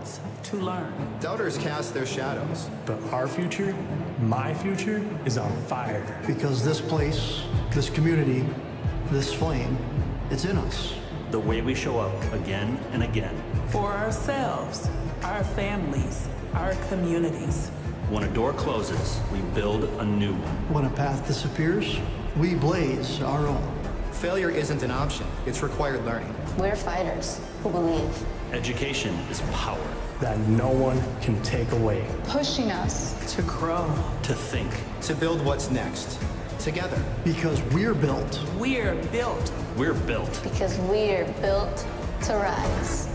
doubts to learn. Doubters cast their shadows. But our future, my future, is on fire. Because this place, this community, this flame, it's in us. The way we show up again and again. For ourselves, our families, our communities. When a door closes, we build a new one. When a path disappears, we blaze our own. Failure isn't an option, it's required learning. We're fighters who believe. Education is power. That no one can take away. Pushing us to grow, to think, to build what's next, together. Because we're built. We're built. We're built. Because we're built to rise.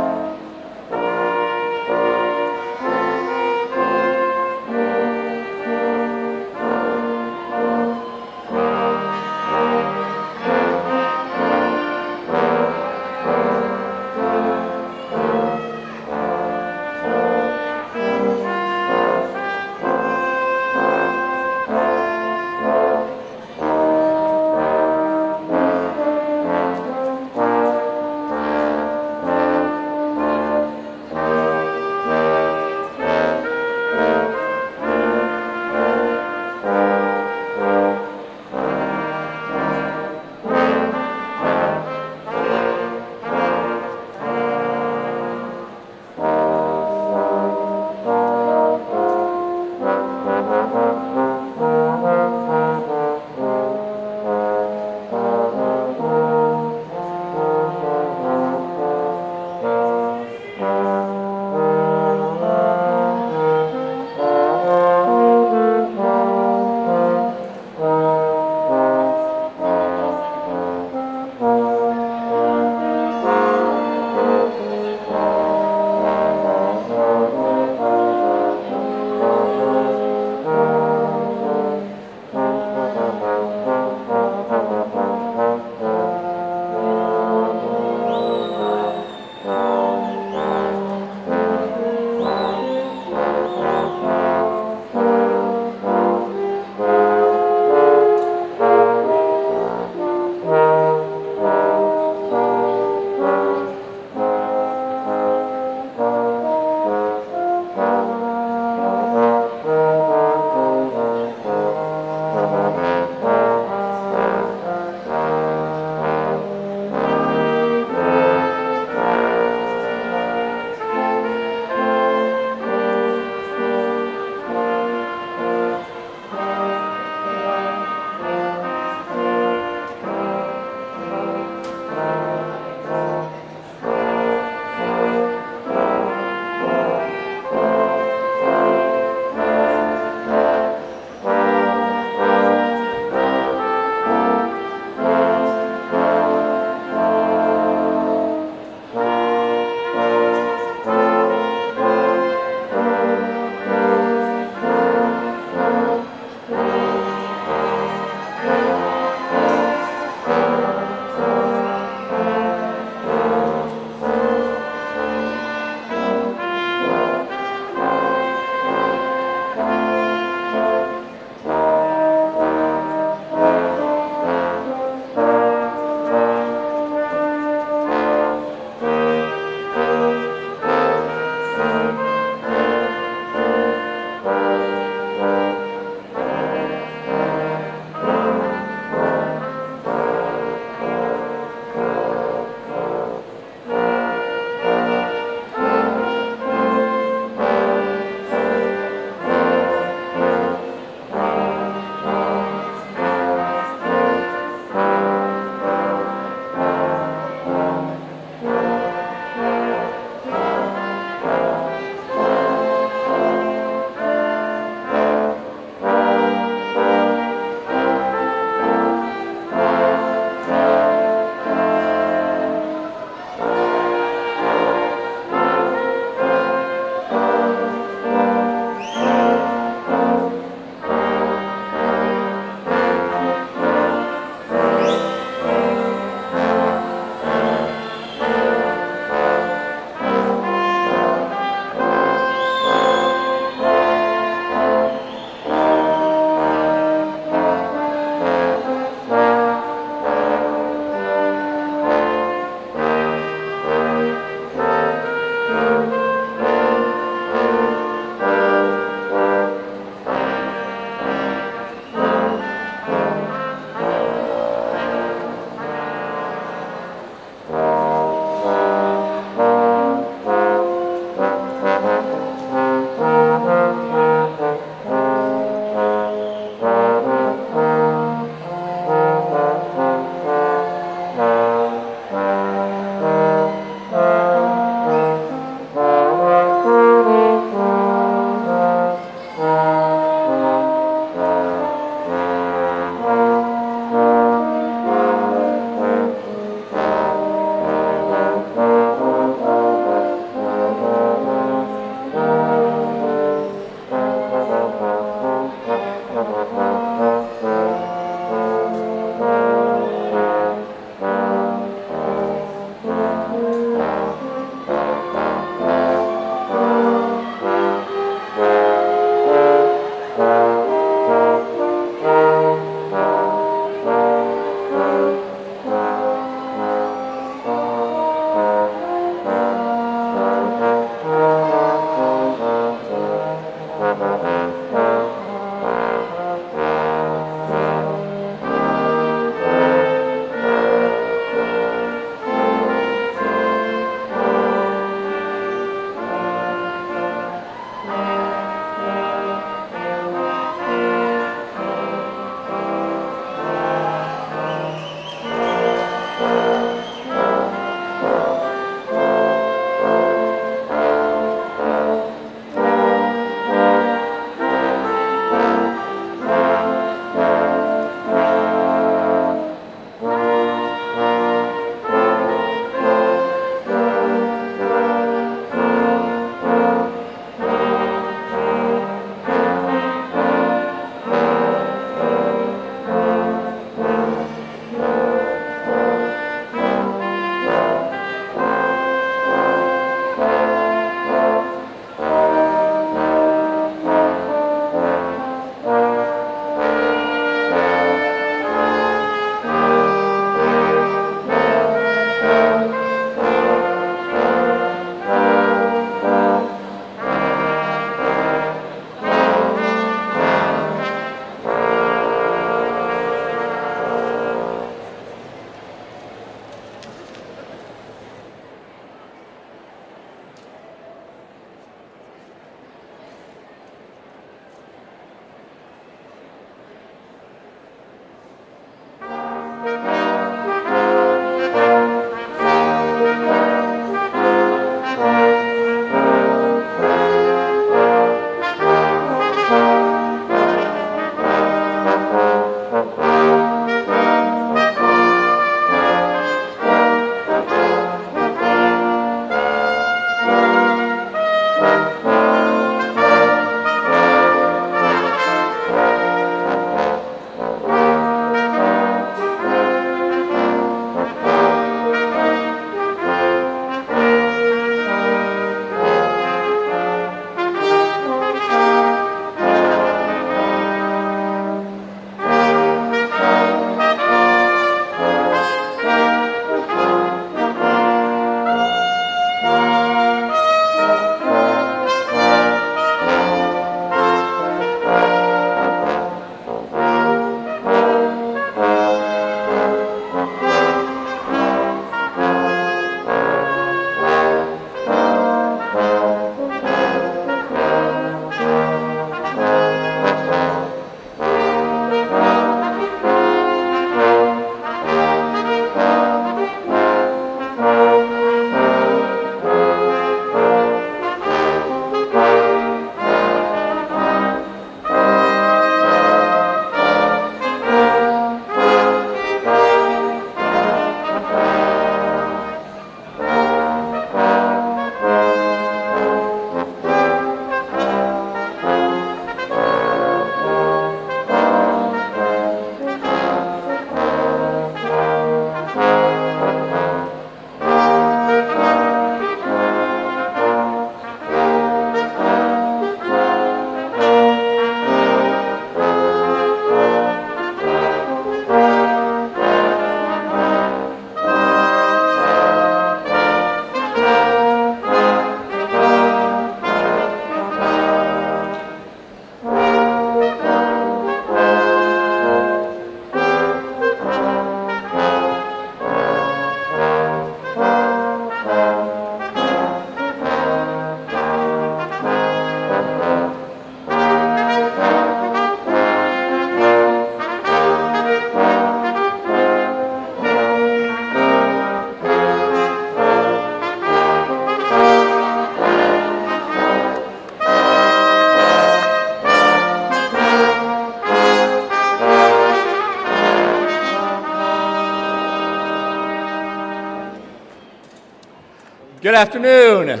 Good afternoon.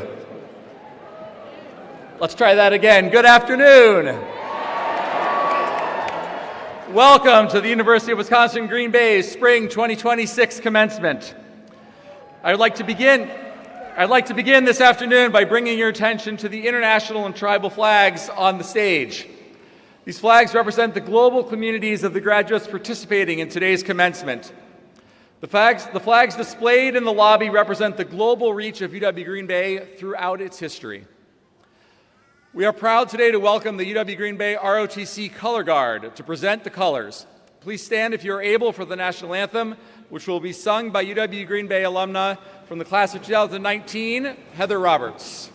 Let's try that again. Good afternoon. Welcome to the University of Wisconsin-Green Bay's Spring 2026 commencement. I'd like to begin this afternoon by bringing your attention to the international and tribal flags on the stage. These flags represent the global communities of the graduates participating in today's commencement. The flags displayed in the lobby represent the global reach of UW-Green Bay throughout its history. We are proud today to welcome the UW-Green Bay ROTC Color Guard to present the colors. Please stand if you are able for the national anthem, which will be sung by UW-Green Bay alumna from the class of 2019, Heather Roberts.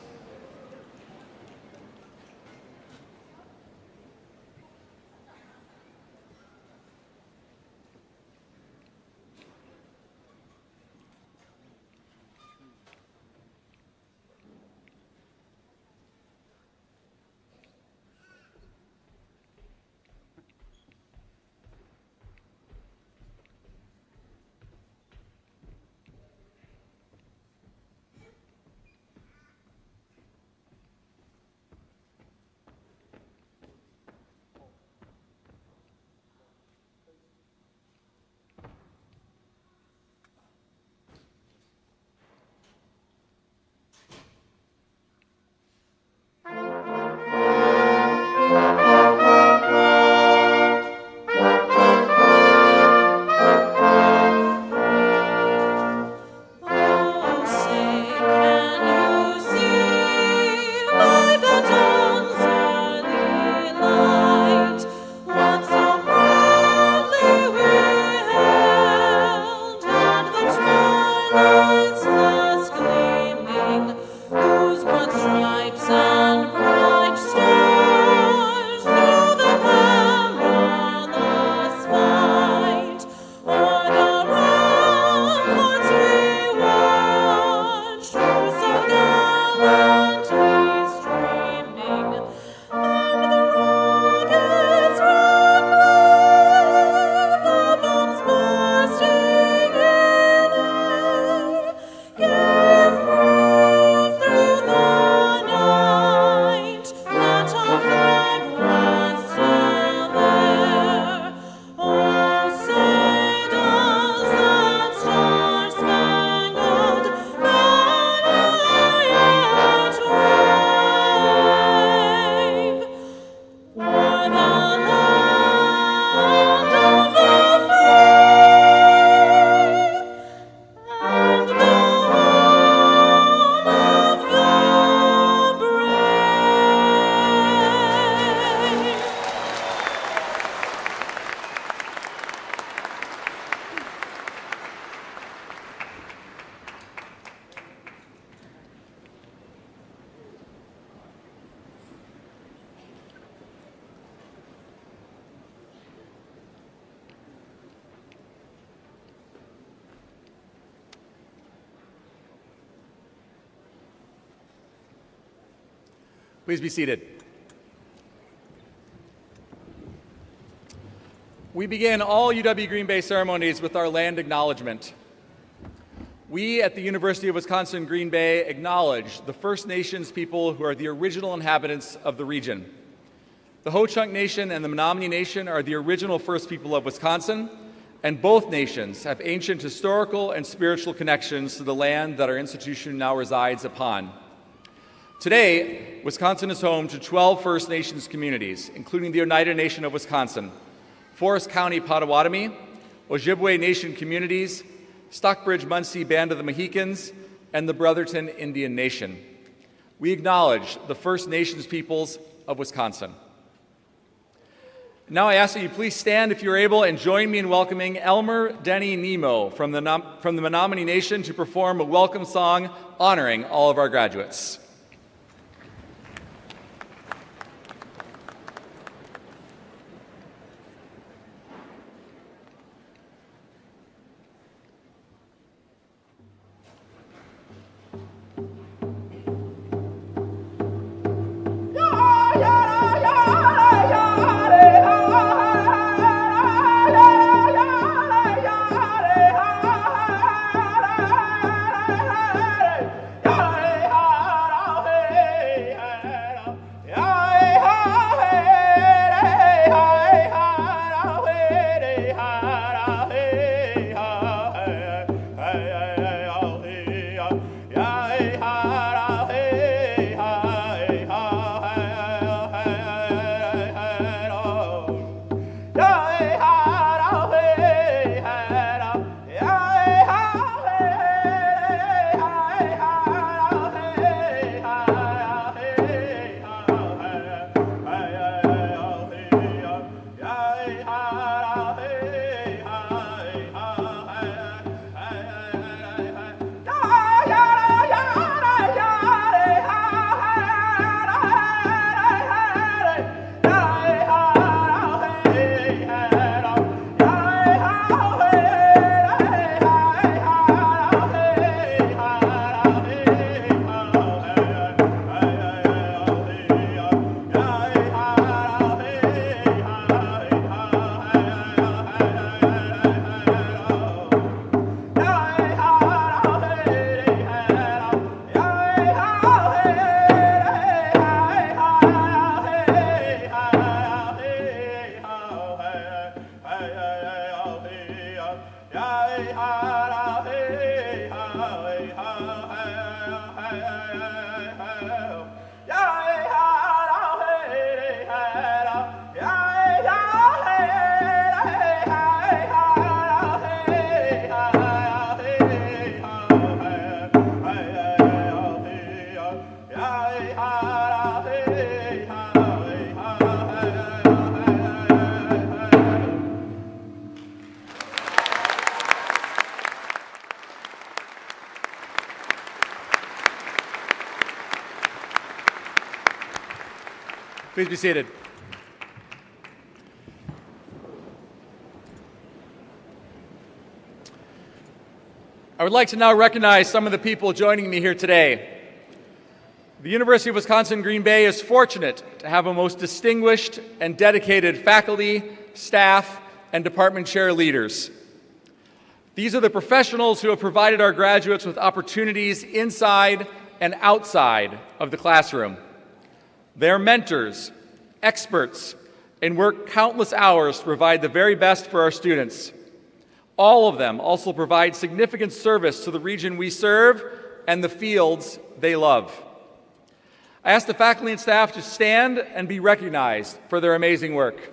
Please be seated. We begin all UW-Green Bay ceremonies with our land acknowledgement. We at the University of Wisconsin-Green Bay acknowledge the First Nations people who are the original inhabitants of the region. The Ho-Chunk Nation and the Menominee Nation are the original first people of Wisconsin, and both nations have ancient historical and spiritual connections to the land that our institution now resides upon. Today, Wisconsin is home to 12 First Nations communities, including the Oneida Nation of Wisconsin, Forest County Potawatomi, Ojibwe Nation communities, Stockbridge-Munsee Band of the Mohicans, and the Brotherton Indian Nation. We acknowledge the First Nations peoples of Wisconsin. Now I ask that you please stand if you're able and join me in welcoming Elmer Denny Nemo from the Menominee Nation to perform a welcome song honoring all of our graduates. Yeah. Please be seated. I would like to now recognize some of the people joining me here today. The University of Wisconsin-Green Bay is fortunate to have a most distinguished and dedicated faculty, staff, and department chair leaders. These are the professionals who have provided our graduates with opportunities inside and outside of the classroom. They are mentors, experts, and work countless hours to provide the very best for our students. All of them also provide significant service to the region we serve and the fields they love. I ask the faculty and staff to stand and be recognized for their amazing work.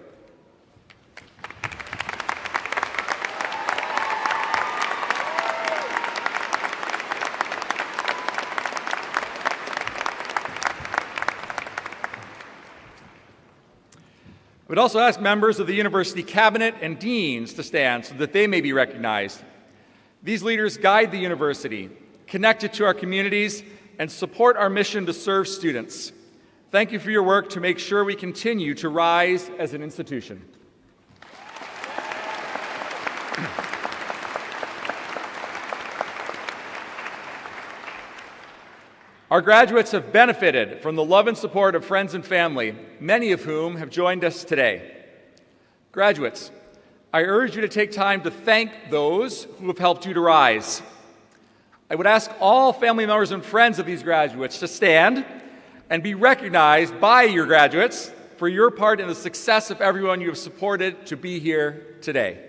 I would also ask members of the university cabinet and deans to stand so that they may be recognized. These leaders guide the university, connect it to our communities, and support our mission to serve students. Thank you for your work to make sure we continue to rise as an institution. Our graduates have benefited from the love and support of friends and family, many of whom have joined us today. Graduates, I urge you to take time to thank those who have helped you to rise. I would ask all family members and friends of these graduates to stand and be recognized by your graduates for your part in the success of everyone you have supported to be here today.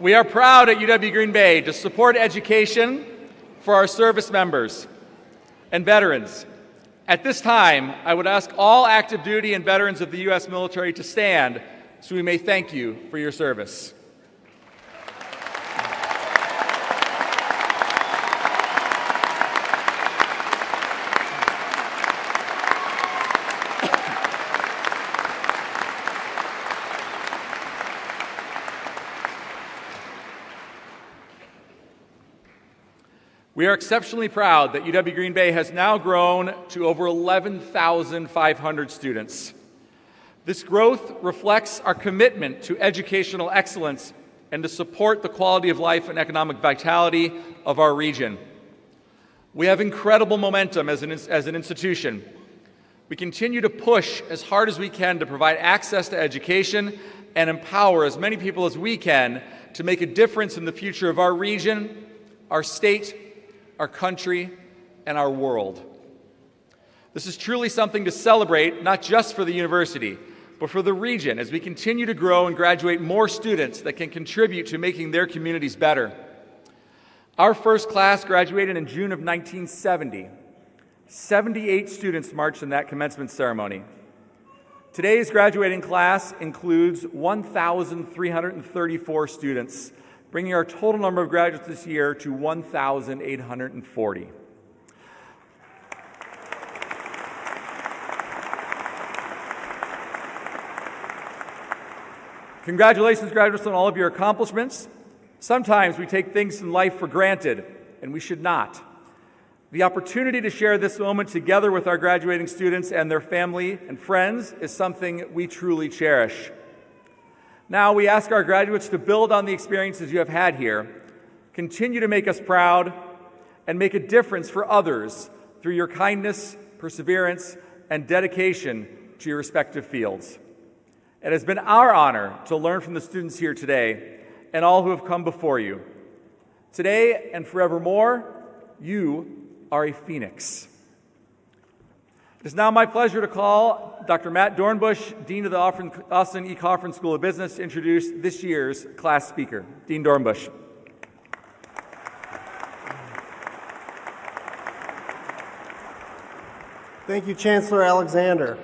We are proud at UW-Green Bay to support education for our service members and veterans. At this time, I would ask all active duty and veterans of the U.S. military to stand so we may thank you for your service. We are exceptionally proud that UW-Green Bay has now grown to over 11,500 students. This growth reflects our commitment to educational excellence and to support the quality of life and economic vitality of our region. We have incredible momentum as an institution. We continue to push as hard as we can to provide access to education and empower as many people as we can to make a difference in the future of our region, our state, our country, and our world. This is truly something to celebrate, not just for the university, but for the region as we continue to grow and graduate more students that can contribute to making their communities better. Our first class graduated in June of 1970. 78 students marched in that commencement ceremony. Today's graduating class includes 1,334 students, bringing our total number of graduates this year to 1,840. Congratulations, graduates, on all of your accomplishments. Sometimes we take things in life for granted, and we should not. The opportunity to share this moment together with our graduating students and their family and friends is something we truly cherish. Now, we ask our graduates to build on the experiences you have had here, continue to make us proud, and make a difference for others through your kindness, perseverance, and dedication to your respective fields. It has been our honor to learn from the students here today and all who have come before you. Today and forevermore, you are a phoenix. It is now my pleasure to call Dr. Matt Dornbush, Dean of the Austin E. Cofrin School of Business, to introduce this year's class speaker. Dean Dornbush. Thank you, Chancellor Alexander.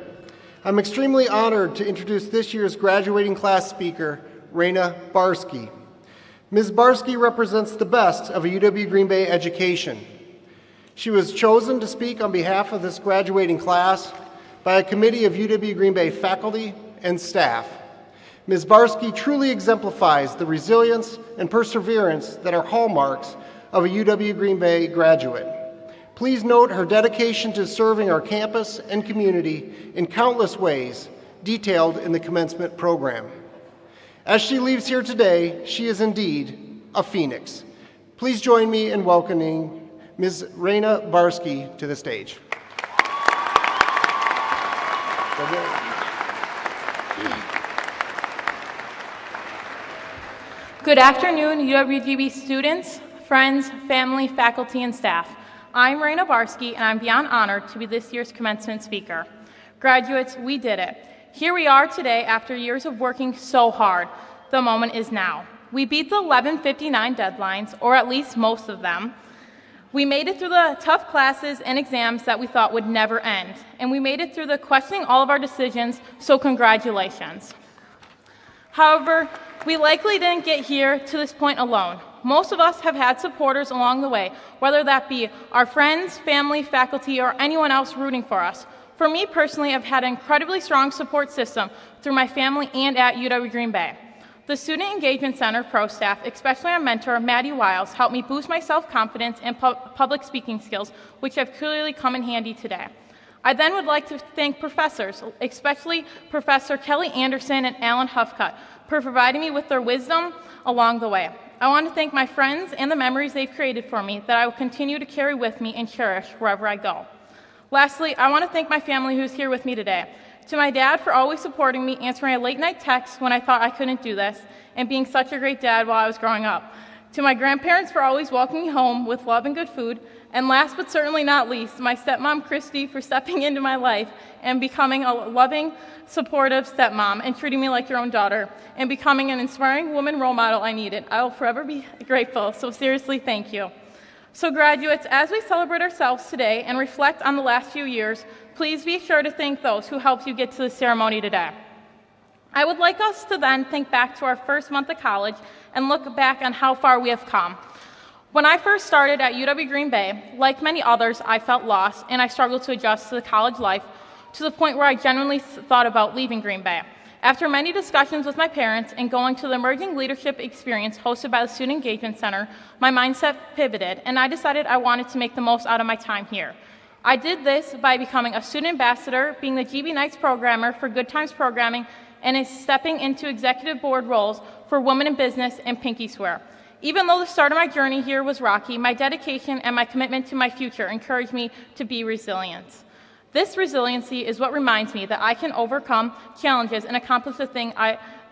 I'm extremely honored to introduce this year's graduating class speaker, Raina Barsky. Ms. Barsky represents the best of a UW Green Bay education. She was chosen to speak on behalf of this graduating class by a committee of UW Green Bay faculty and staff. Ms. Barsky truly exemplifies the resilience and perseverance that are hallmarks of a UW Green Bay graduate. Please note her dedication to serving our campus and community in countless ways, detailed in the commencement program. As she leaves here today, she is indeed a phoenix. Please join me in welcoming Ms. Raina Barsky to the stage. Good afternoon, UWGB students, friends, family, faculty, and staff. I'm Raina Barsky, and I'm beyond honored to be this year's commencement speaker. Graduates, we did it. Here we are today after years of working so hard. The moment is now. We beat the 11:59 deadlines, or at least most of them. We made it through the tough classes and exams that we thought would never end, and we made it through the questioning all of our decisions, so congratulations. However, we likely didn't get here to this point alone. Most of us have had supporters along the way, whether that be our friends, family, faculty, or anyone else rooting for us. For me personally, I've had an incredibly strong support system through my family and at UW Green Bay. The Student Engagement Center pro staff, especially our mentor, Maddie Wiles, helped me boost my self-confidence and public speaking skills, which have clearly come in handy today. I then would like to thank professors, especially Professor Kelly Anderson and Alan Huffcutt, for providing me with their wisdom along the way. I want to thank my friends and the memories they've created for me that I will continue to carry with me and cherish wherever I go. Lastly, I want to thank my family who's here with me today. To my dad for always supporting me, answering a late-night text when I thought I couldn't do this, and being such a great dad while I was growing up. To my grandparents for always welcoming me home with love and good food. And last but certainly not least, my stepmom, Christy, for stepping into my life and becoming a loving, supportive stepmom and treating me like your own daughter and becoming an inspiring woman role model I needed. I will forever be grateful, so seriously, thank you. So graduates, as we celebrate ourselves today and reflect on the last few years, please be sure to thank those who helped you get to the ceremony today. I would like us to then think back to our first month of college and look back on how far we have come. When I first started at UW Green Bay, like many others, I felt lost and I struggled to adjust to the college life to the point where I genuinely thought about leaving Green Bay. After many discussions with my parents and going to the Emerging Leadership Experience hosted by the Student Engagement Center, my mindset pivoted and I decided I wanted to make the most out of my time here. I did this by becoming a student ambassador, being the GB Nights programmer for Good Times Programming, and stepping into executive board roles for Women in Business and Pinky Swear. Even though the start of my journey here was rocky, my dedication and my commitment to my future encouraged me to be resilient. This resiliency is what reminds me that I can overcome challenges and accomplish the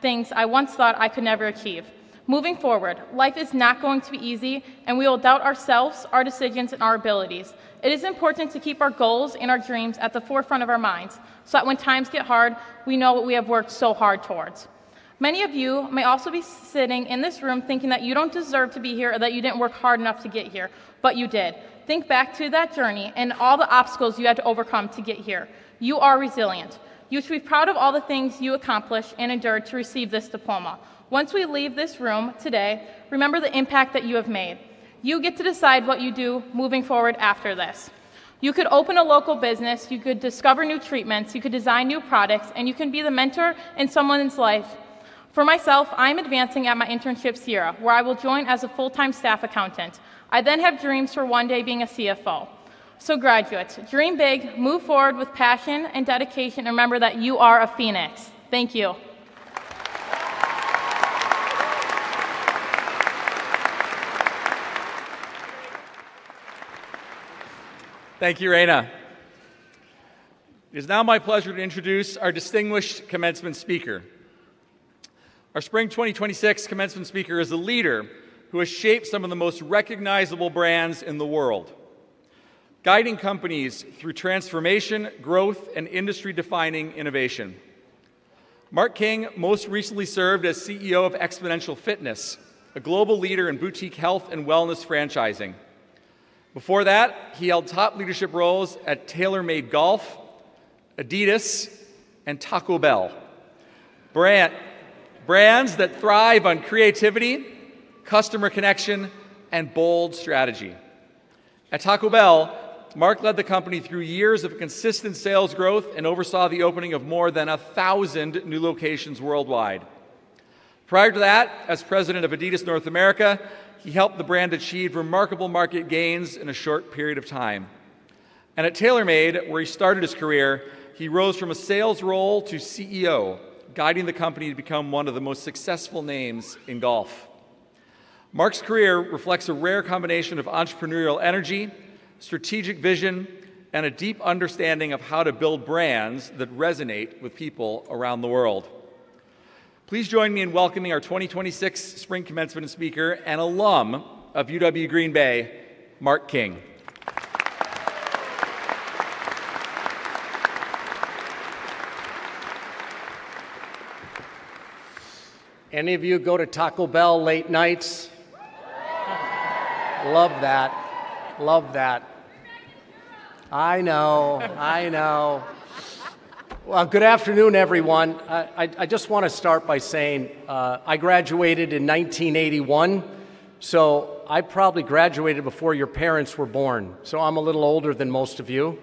things I once thought I could never achieve. Moving forward, life is not going to be easy, and we will doubt ourselves, our decisions, and our abilities. It is important to keep our goals and our dreams at the forefront of our minds, so that when times get hard, we know what we have worked so hard towards. Many of you may also be sitting in this room thinking that you don't deserve to be here or that you didn't work hard enough to get here, but you did. Think back to that journey and all the obstacles you had to overcome to get here. You are resilient. You should be proud of all the things you accomplished and endured to receive this diploma. Once we leave this room today, remember the impact that you have made. You get to decide what you do moving forward after this. You could open a local business, you could discover new treatments, you could design new products, and you can be the mentor in someone's life. For myself, I'm advancing at my internship, Sierra, where I will join as a full-time staff accountant. I then have dreams for one day being a CFO. So graduates, dream big, move forward with passion and dedication, and remember that you are a phoenix. Thank you. Thank you, Raina. It is now my pleasure to introduce our distinguished commencement speaker. Our Spring 2026 commencement speaker is a leader who has shaped some of the most recognizable brands in the world, guiding companies through transformation, growth, and industry-defining innovation. Mark King most recently served as CEO of Exponential Fitness, a global leader in boutique health and wellness franchising. Before that, he held top leadership roles at TaylorMade Golf, Adidas, and Taco Bell. Brands that thrive on creativity, customer connection, and bold strategy. At Taco Bell, Mark led the company through years of consistent sales growth and oversaw the opening of more than 1,000 new locations worldwide. Prior to that, as president of Adidas North America, he helped the brand achieve remarkable market gains in a short period of time. And at TaylorMade, where he started his career, he rose from a sales role to CEO, guiding the company to become one of the most successful names in golf. Mark's career reflects a rare combination of entrepreneurial energy, strategic vision, and a deep understanding of how to build brands that resonate with people around the world. Please join me in welcoming our 2026 Spring Commencement speaker and alum of UW Green Bay, Mark King. Any of you go to Taco Bell late nights? Love that. Love that. I know. Well, good afternoon, everyone. I just want to start by saying I graduated in 1981, so I probably graduated before your parents were born, so I'm a little older than most of you.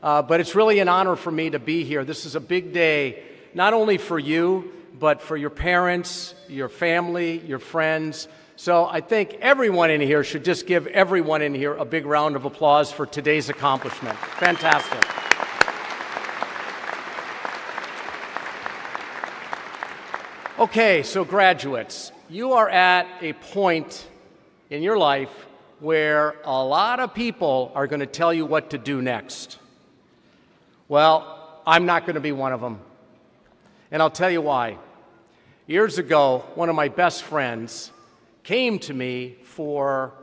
But it's really an honor for me to be here. This is a big day, not only for you, but for your parents, your family, your friends. So I think everyone in here should just give everyone in here a big round of applause for today's accomplishment. Fantastic. Okay, so graduates, you are at a point in your life where a lot of people are going to tell you what to do next. Well, I'm not going to be one of them. And I'll tell you why. Years ago, one of my best friends came to me for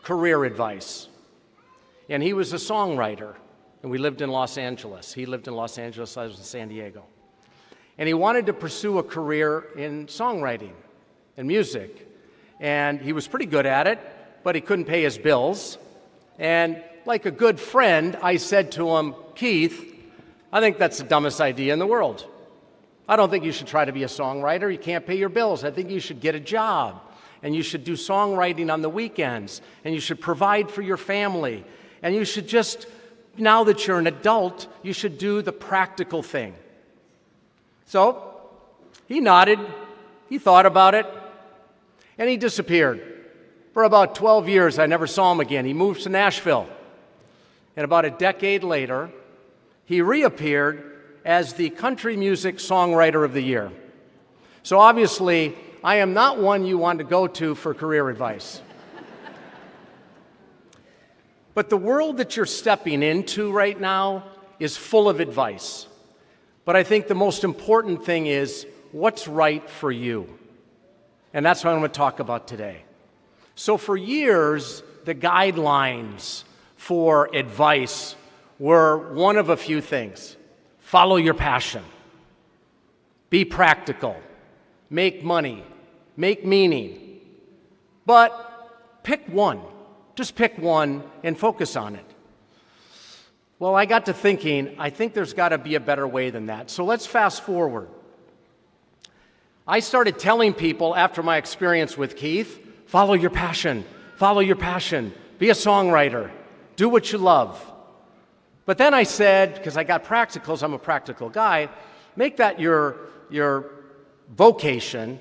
career advice. And he was a songwriter, and we lived in Los Angeles. He lived in Los Angeles, I was in San Diego. And he wanted to pursue a career in songwriting and music. And he was pretty good at it, but he couldn't pay his bills. And like a good friend, I said to him, Keith, I think that's the dumbest idea in the world. I don't think you should try to be a songwriter. You can't pay your bills. I think you should get a job. And you should do songwriting on the weekends. And you should provide for your family. And you should just, now that you're an adult, you should do the practical thing. So he nodded, he thought about it, and he disappeared. For about 12 years, I never saw him again. He moved to Nashville. And about a decade later, he reappeared as the Country Music Songwriter of the Year. So obviously, I am not one you want to go to for career advice. But the world that you're stepping into right now is full of advice. But I think the most important thing is what's right for you. And that's what I'm going to talk about today. So for years, the guidelines for advice were one of a few things. Follow your passion. Be practical. Make money. Make meaning. But pick one. Just pick one and focus on it. Well, I got to thinking, I think there's got to be a better way than that. So let's fast forward. I started telling people after my experience with Keith, follow your passion, be a songwriter, do what you love. But then I said, because I got practicals, I'm a practical guy, make that your vocation,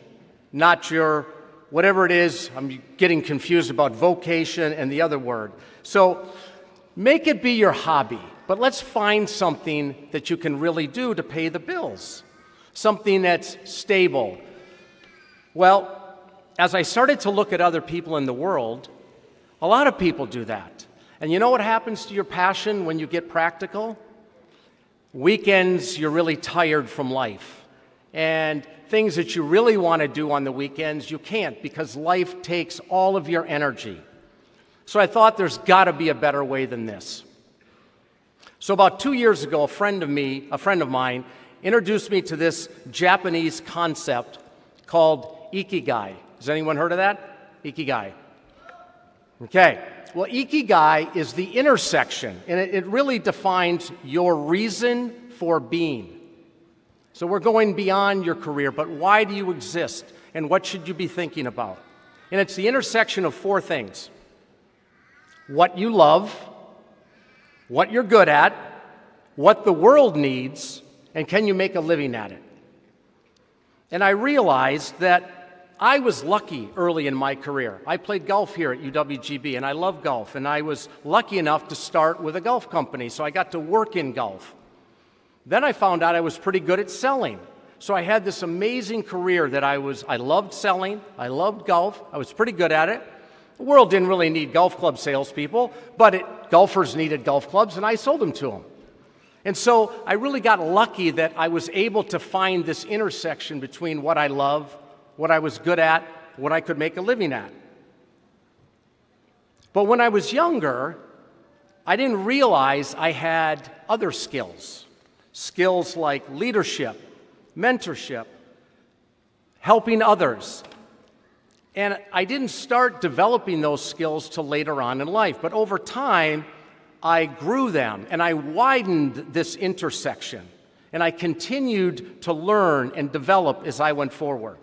not your whatever it is. I'm getting confused about vocation and the other word. So make it be your hobby, but let's find something that you can really do to pay the bills, something that's stable. Well, as I started to look at other people in the world, a lot of people do that. And you know what happens to your passion when you get practical? Weekends, you're really tired from life. And things that you really want to do on the weekends, you can't because life takes all of your energy. So I thought there's got to be a better way than this. So about 2 years ago, a friend of mine, introduced me to this Japanese concept called Ikigai. Has anyone heard of that? Ikigai. Okay. Well, Ikigai is the intersection, and it really defines your reason for being. So we're going beyond your career, but why do you exist, and what should you be thinking about? And it's the intersection of 4 things: what you love, what you're good at, what the world needs, and can you make a living at it? And I realized that I was lucky early in my career. I played golf here at UWGB, and I love golf, and I was lucky enough to start with a golf company, so I got to work in golf. Then I found out I was pretty good at selling. So I had this amazing career that I loved selling, I loved golf, I was pretty good at it. The world didn't really need golf club salespeople, but golfers needed golf clubs, and I sold them to them. And so I really got lucky that I was able to find this intersection between what I love, what I was good at, what I could make a living at. But when I was younger, I didn't realize I had other skills. Skills like leadership, mentorship, helping others. And I didn't start developing those skills till later on in life. But over time, I grew them and I widened this intersection. And I continued to learn and develop as I went forward.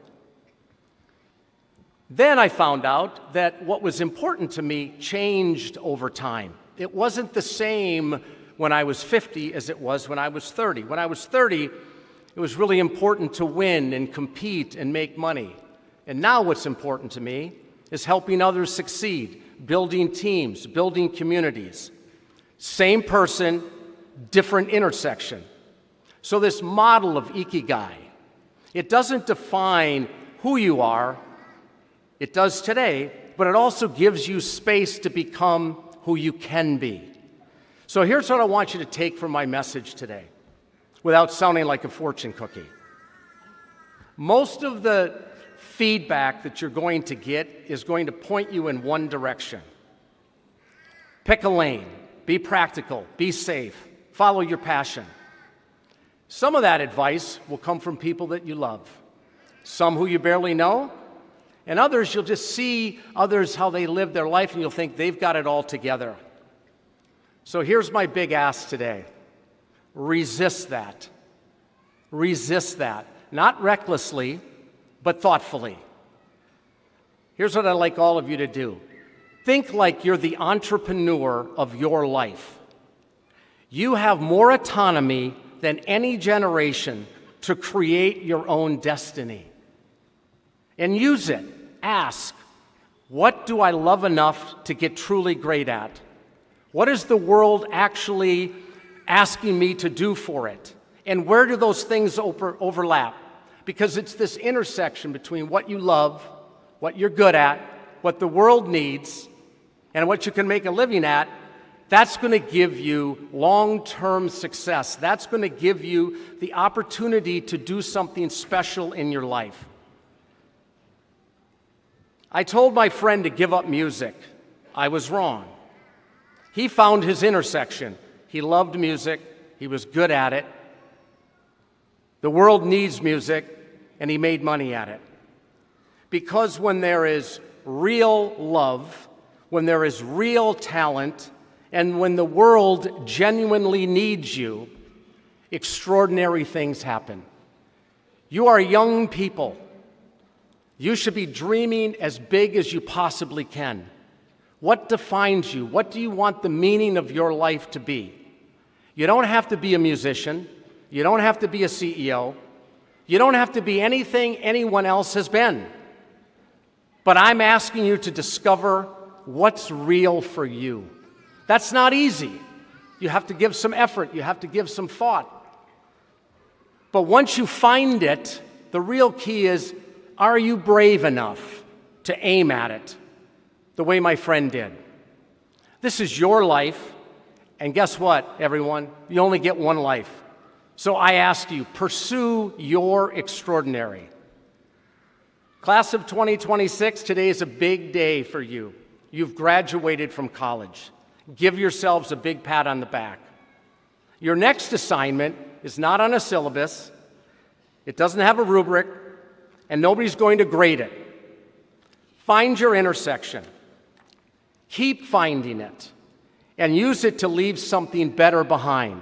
Then I found out that what was important to me changed over time. It wasn't the same when I was 50 as it was when I was 30. When I was 30, it was really important to win and compete and make money. And now what's important to me is helping others succeed, building teams, building communities. Same person, different intersection. So this model of Ikigai, it doesn't define who you are. It does today, but it also gives you space to become who you can be. So here's what I want you to take from my message today, without sounding like a fortune cookie. Most of the feedback that you're going to get is going to point you in one direction. Pick a lane, be practical, be safe, follow your passion. Some of that advice will come from people that you love, some who you barely know, and others you'll just see others how they live their life and you'll think they've got it all together. So here's my big ask today. Resist that. Resist that. Not recklessly, but thoughtfully. Here's what I'd like all of you to do. Think like you're the entrepreneur of your life. You have more autonomy than any generation to create your own destiny. And use it. Ask, what do I love enough to get truly great at? What is the world actually asking me to do for it? And where do those things overlap? Because it's this intersection between what you love, what you're good at, what the world needs, and what you can make a living at. That's going to give you long-term success. That's going to give you the opportunity to do something special in your life. I told my friend to give up music. I was wrong. He found his intersection. He loved music. He was good at it. The world needs music, and he made money at it. Because when there is real love, when there is real talent, and when the world genuinely needs you, extraordinary things happen. You are young people. You should be dreaming as big as you possibly can. What defines you? What do you want the meaning of your life to be? You don't have to be a musician. You don't have to be a CEO. You don't have to be anything anyone else has been. But I'm asking you to discover what's real for you. That's not easy. You have to give some effort. You have to give some thought. But once you find it, the real key is, are you brave enough to aim at it the way my friend did? This is your life, and guess what, everyone? You only get one life. So I ask you, pursue your extraordinary. Class of 2026, today is a big day for you. You've graduated from college. Give yourselves a big pat on the back. Your next assignment is not on a syllabus, it doesn't have a rubric, and nobody's going to grade it. Find your intersection. Keep finding it, and use it to leave something better behind.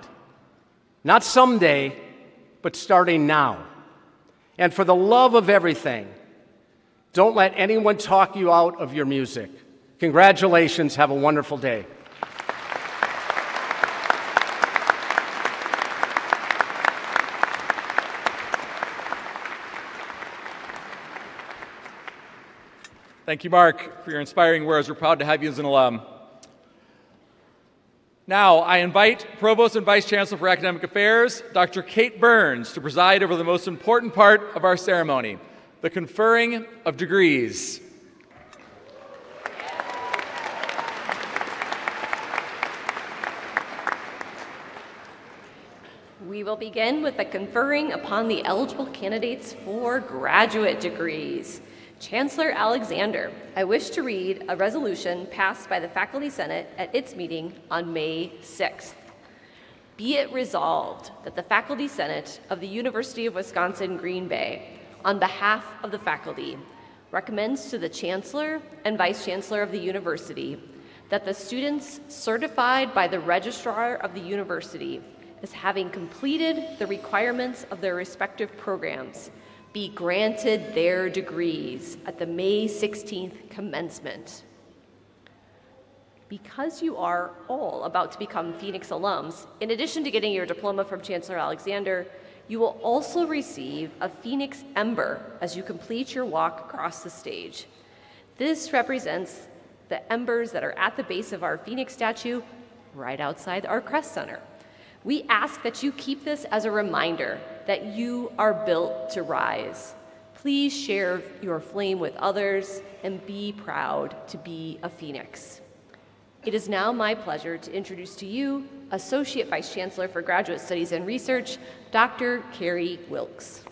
Not someday, but starting now. And for the love of everything, don't let anyone talk you out of your music. Congratulations, have a wonderful day. Thank you, Mark, for your inspiring words. We're proud to have you as an alum. Now, I invite Provost and Vice Chancellor for Academic Affairs, Dr. Kate Burns, to preside over the most important part of our ceremony, the conferring of degrees. We will begin with the conferring upon the eligible candidates for graduate degrees. Chancellor Alexander, I wish to read a resolution passed by the Faculty Senate at its meeting on May 6th. Be it resolved that the Faculty Senate of the University of Wisconsin-Green Bay, on behalf of the faculty, recommends to the Chancellor and Vice Chancellor of the University that the students certified by the Registrar of the University as having completed the requirements of their respective programs be granted their degrees at the May 16th commencement. Because you are all about to become Phoenix alums, in addition to getting your diploma from Chancellor Alexander, you will also receive a Phoenix Ember as you complete your walk across the stage. This represents the embers that are at the base of our Phoenix statue right outside our Crest Center. We ask that you keep this as a reminder that you are built to rise. Please share your flame with others and be proud to be a Phoenix. It is now my pleasure to introduce to you Associate Vice Chancellor for Graduate Studies and Research, Dr. Carrie Wilkes.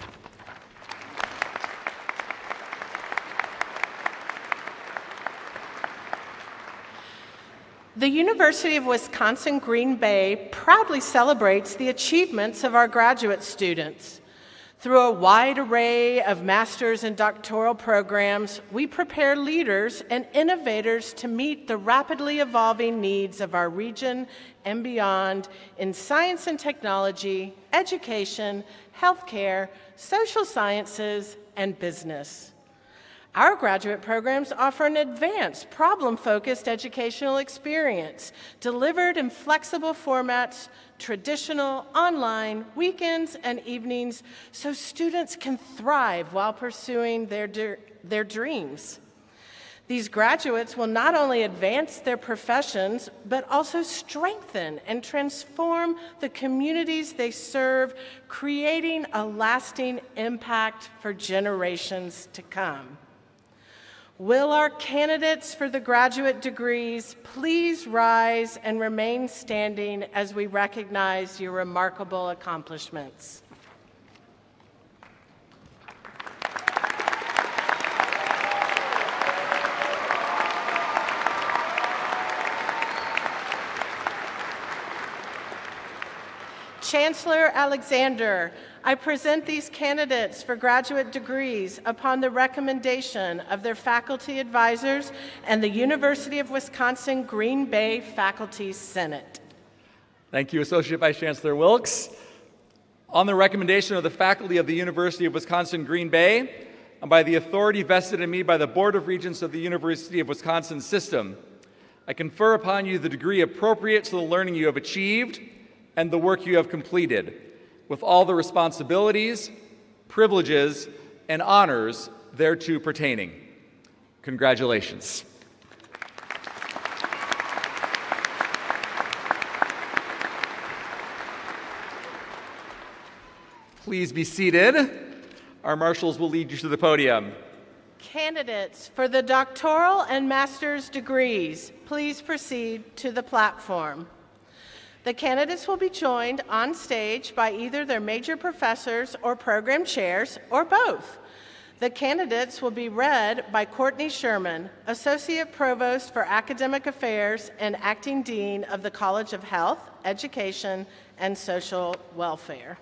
The University of Wisconsin-Green Bay proudly celebrates the achievements of our graduate students. Through a wide array of master's and doctoral programs, we prepare leaders and innovators to meet the rapidly evolving needs of our region and beyond in science and technology, education, healthcare, social sciences, and business. Our graduate programs offer an advanced, problem-focused educational experience delivered in flexible formats, traditional, online, weekends, and evenings, so students can thrive while pursuing their dreams. These graduates will not only advance their professions, but also strengthen and transform the communities they serve, creating a lasting impact for generations to come. Will our candidates for the graduate degrees please rise and remain standing as we recognize your remarkable accomplishments? Chancellor Alexander, I present these candidates for graduate degrees upon the recommendation of their faculty advisors and the University of Wisconsin-Green Bay Faculty Senate. Thank you, Associate Vice Chancellor Wilkes. On the recommendation of the faculty of the University of Wisconsin-Green Bay, and by the authority vested in me by the Board of Regents of the University of Wisconsin System, I confer upon you the degree appropriate to the learning you have achieved and the work you have completed, with all the responsibilities, privileges, and honors thereto pertaining. Congratulations. Please be seated. Our marshals will lead you to the podium. Candidates for the doctoral and master's degrees, please proceed to the platform. The candidates will be joined on stage by either their major professors or program chairs, or both. The candidates will be read by Courtney Sherman, Associate Provost for Academic Affairs and Acting Dean of the College of Health, Education, and Social Welfare.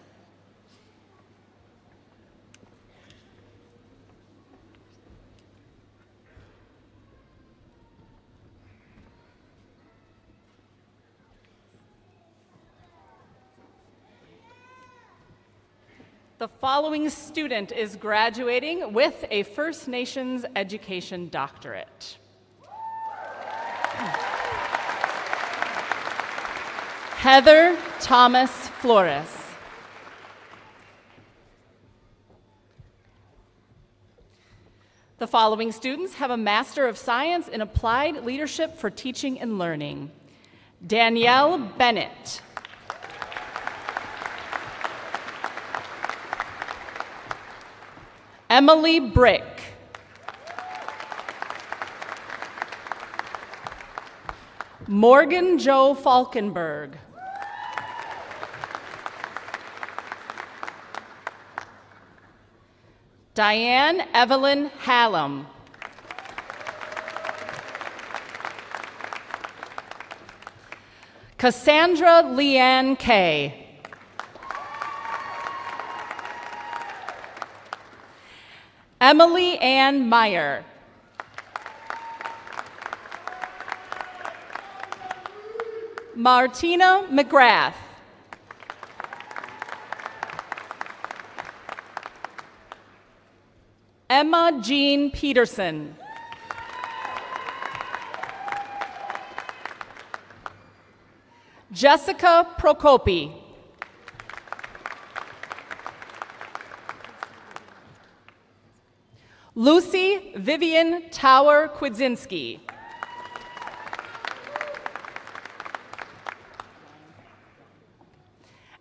The following student is graduating with a First Nations Education Doctorate. Heather Thomas Flores. The following students have a Master of Science in Applied Leadership for Teaching and Learning. Danielle Bennett. Emily Brick. Morgan Jo Falkenberg. Diane Evelyn Hallam. Cassandra Leanne Kay. Emily Ann Meyer. Martina McGrath. Emma Jean Peterson. Jessica Prokopi. Lucy Vivian Tower Kwidzinski.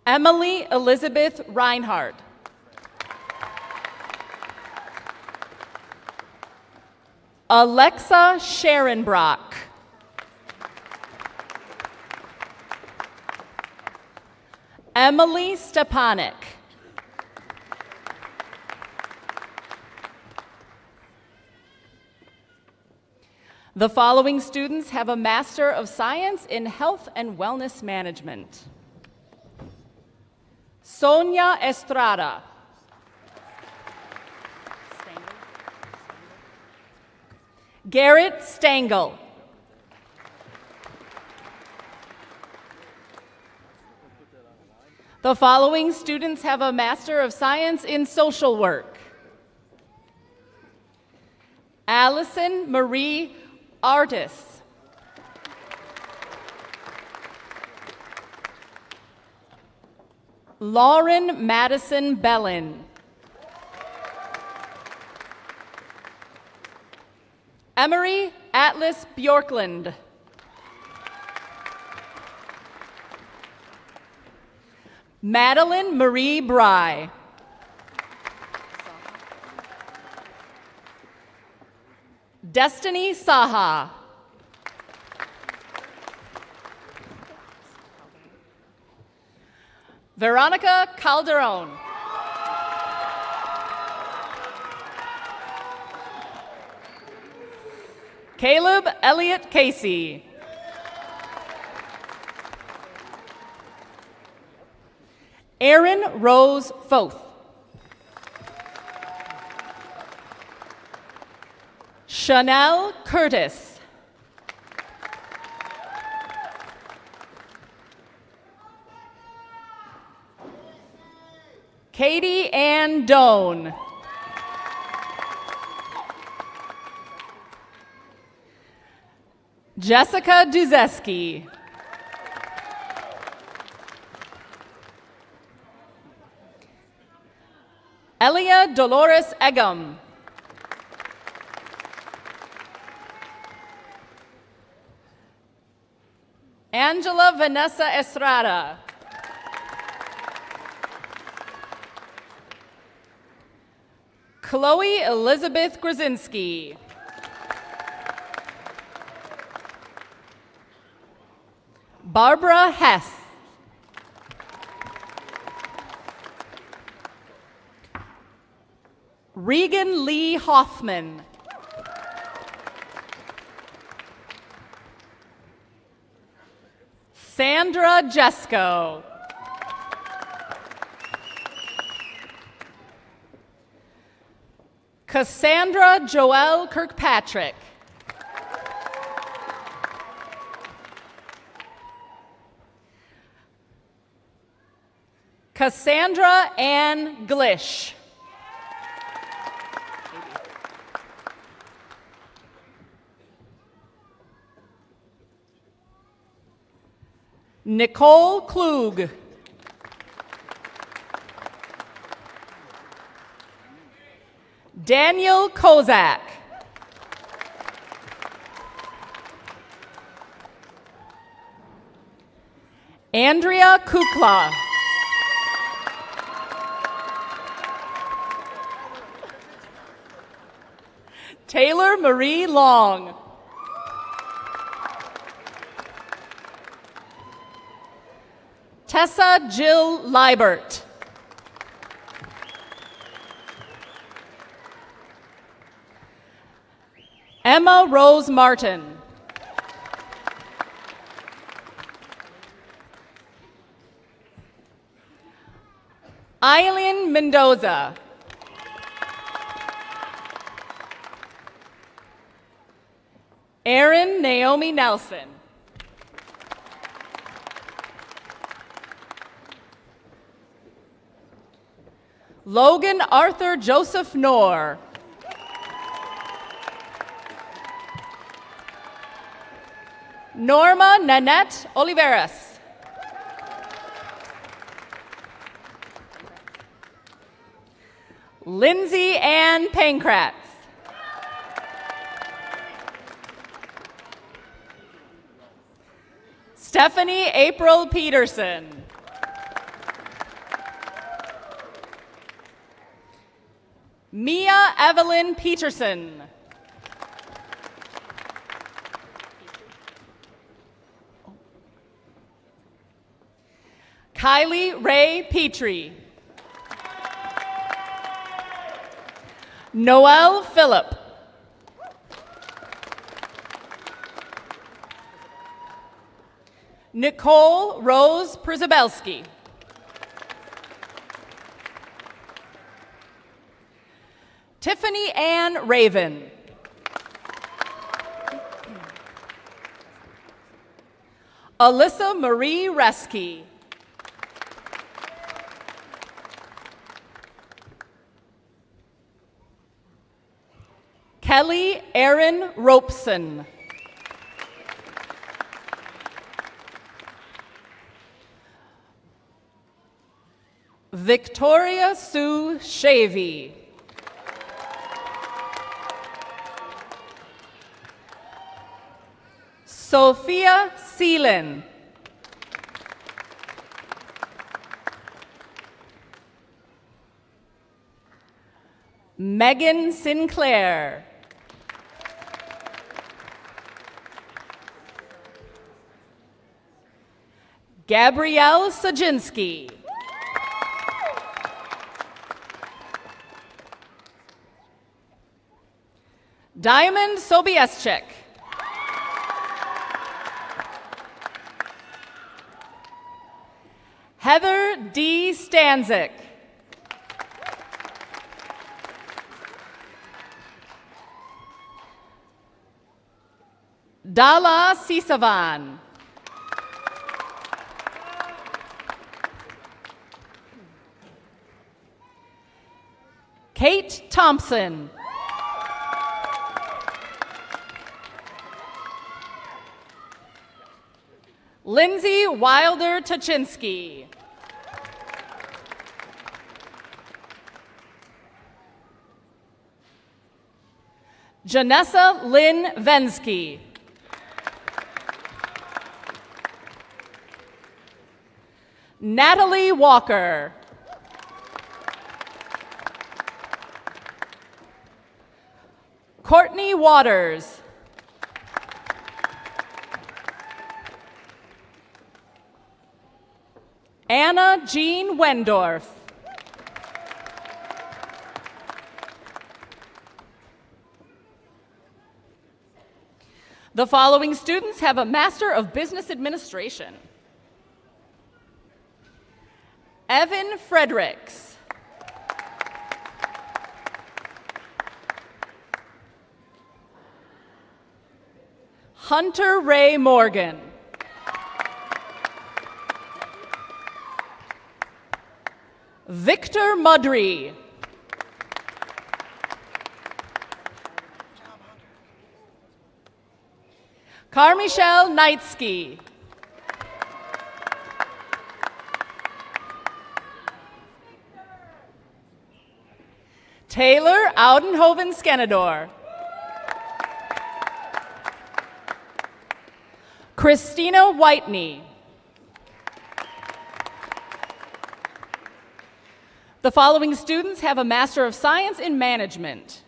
Emily Elizabeth Reinhardt. Alexa Sharon Brock. Emily Stepanek. The following students have a Master of Science in Health and Wellness Management. Sonia Estrada. Garrett Stengel. The following students have a Master of Science in Social Work. Allison Marie Artis. Lauren Madison Bellin. Emery Atlas Bjorkland. Madeline Marie Bry. Destiny Saha. Veronica Calderon. Caleb Elliott Casey. Erin Rose Foth. Chanel Curtis. Katie Ann Doan. Jessica Duzeski. Elia Dolores Egum. Angela Vanessa Estrada. Chloe Elizabeth Grzinski. Barbara Hess. Regan Lee Hoffman. Sandra Jesko. Cassandra Joelle Kirkpatrick. Cassandra Ann Glish. Nicole Klug. Daniel Kozak. Andrea Kukla. Taylor Marie Long. Tessa Jill Liebert. Emma Rose Martin. Eileen Mendoza. Erin Naomi Nelson. Logan Arthur Joseph Knorr. Norma Nanette Oliveras. Lindsay Ann Pankratz. Stephanie April Peterson. Mia Evelyn Peterson. Kylie Ray Petrie. Noelle Phillip. Nicole Rose Przybelski. Tiffany Ann Raven. Alyssa Marie Reski. Kelly Erin Ropeson. Victoria Sue Shavy. Sophia Seelan. Megan Sinclair. Gabrielle Sajinski. Diamond Sobieschek. Heather D. Stanzik. Dala Sisavan. Kate Thompson. Lindsay Wilder Tachinsky. Janessa Lynn Vensky. Natalie Walker. Courtney Waters. Anna Jean Wendorf. The following students have a Master of Business Administration. Evan Fredericks. Hunter Ray Morgan. Victor Mudry. Carmichelle Knightsky. Taylor Oudenhoven Skenador. Christina Whitney. The following students have a Master of Science in Management.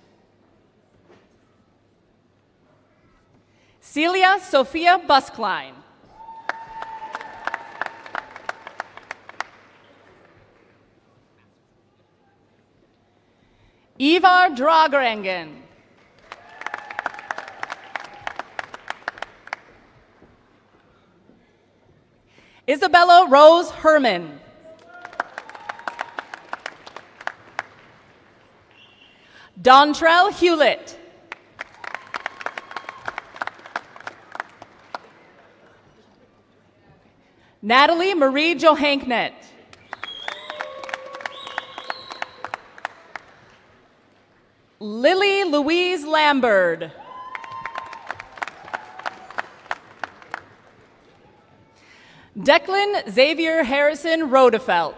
Celia Sophia Buskline. Ivar Dragrangen. Isabella Rose Herman. Dontrell Hewlett. Natalie Marie Johanknet. Lily Louise Lambert. Declan Xavier Harrison Rodefelt.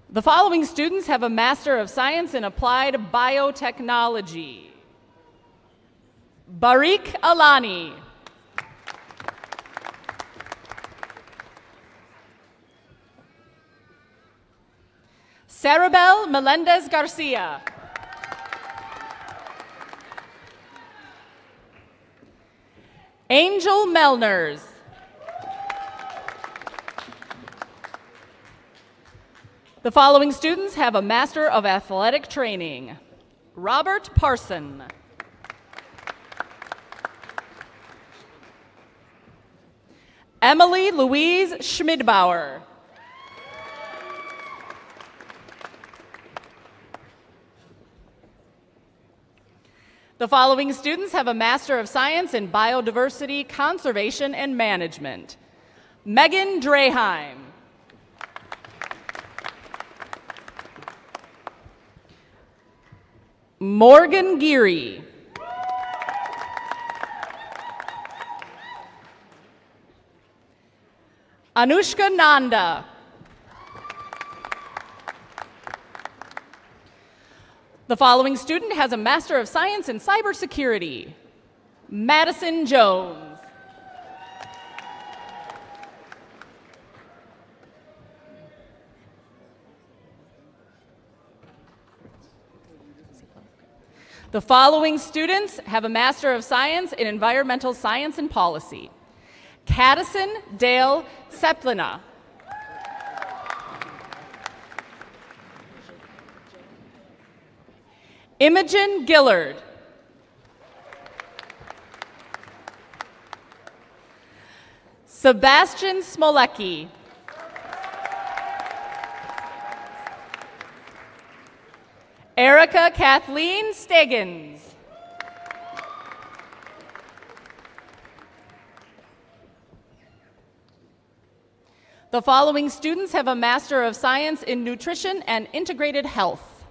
The following students have a Master of Science in Applied Biotechnology. Barik Alani. Sarabel Melendez Garcia. Angel Melners. The following students have a Master of Athletic Training. Robert Parson. Emily Louise Schmidbauer. The following students have a Master of Science in Biodiversity, Conservation, and Management. Megan Draheim. Morgan Geary. Anushka Nanda. The following student has a Master of Science in Cybersecurity. Madison Jones. The following students have a Master of Science in Environmental Science and Policy. Caddison Dale Seplina. Imogen Gillard. Sebastian Smolecki. Erica Kathleen Steggins. The following students have a Master of Science in Nutrition and Integrated Health.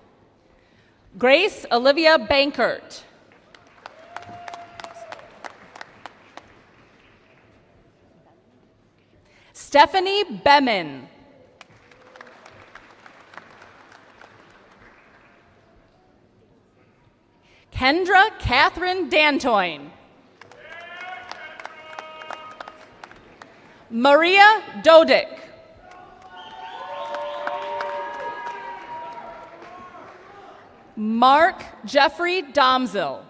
Grace Olivia Bankert. Stephanie Bemin. Kendra Catherine Dantoin. Maria Dodick. Mark Jeffrey Domzil.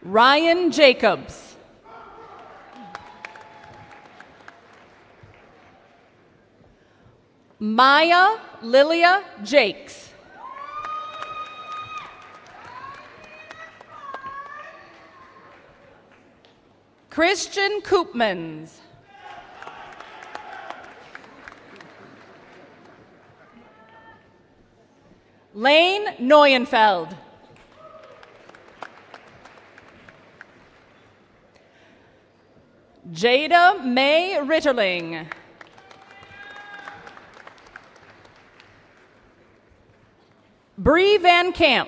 Ryan Jacobs. Maya Lilia Jakes. Christian Koopmans. Lane Neuenfeld. Jada May Ritterling. Bree Van Camp.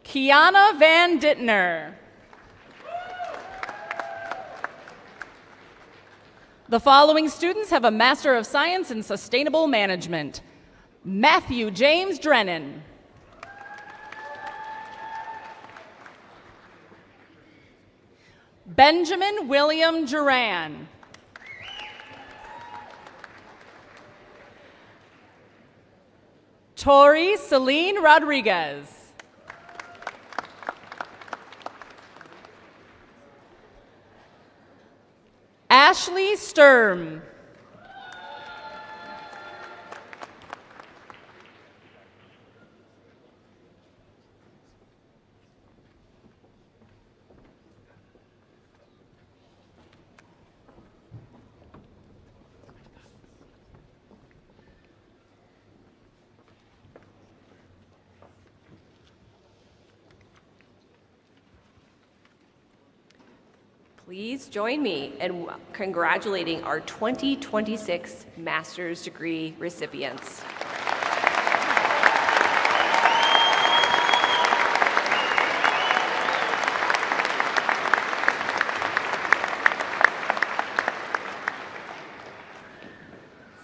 Kiana Van Dittner. The following students have a Master of Science in Sustainable Management. Matthew James Drennan. Benjamin William Duran. Tori Celine Rodriguez. Ashley Sturm. Please join me in congratulating our 2026 master's degree recipients.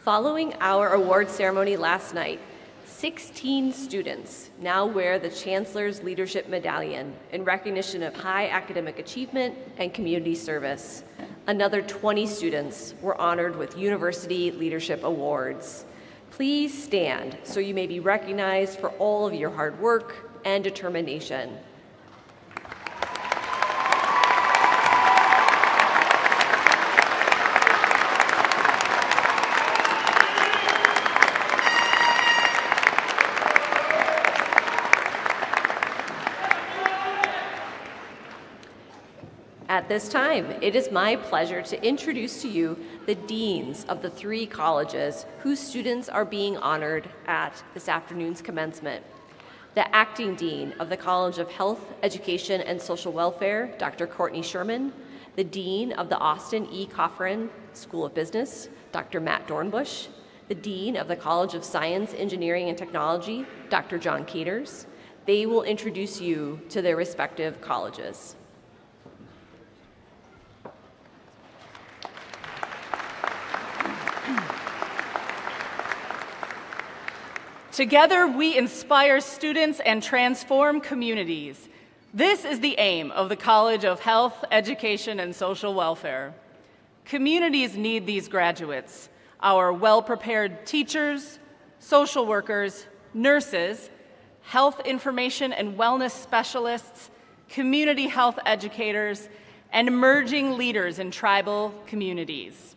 Following our award ceremony last night, 16 students now wear the Chancellor's Leadership Medallion in recognition of high academic achievement and community service. Another 20 students were honored with University Leadership Awards. Please stand so you may be recognized for all of your hard work and determination. At this time, it is my pleasure to introduce to you the deans of the 3 colleges whose students are being honored at this afternoon's commencement. The acting dean of the College of Health, Education, and Social Welfare, Dr. Courtney Sherman, the dean of the Austin E. Cofrin School of Business, Dr. Matt Dornbush, the dean of the College of Science, Engineering, and Technology, Dr. John Caters. They will introduce you to their respective colleges. Together, we inspire students and transform communities. This is the aim of the College of Health, Education, and Social Welfare. Communities need these graduates, our well-prepared teachers, social workers, nurses, health information and wellness specialists, community health educators, and emerging leaders in tribal communities.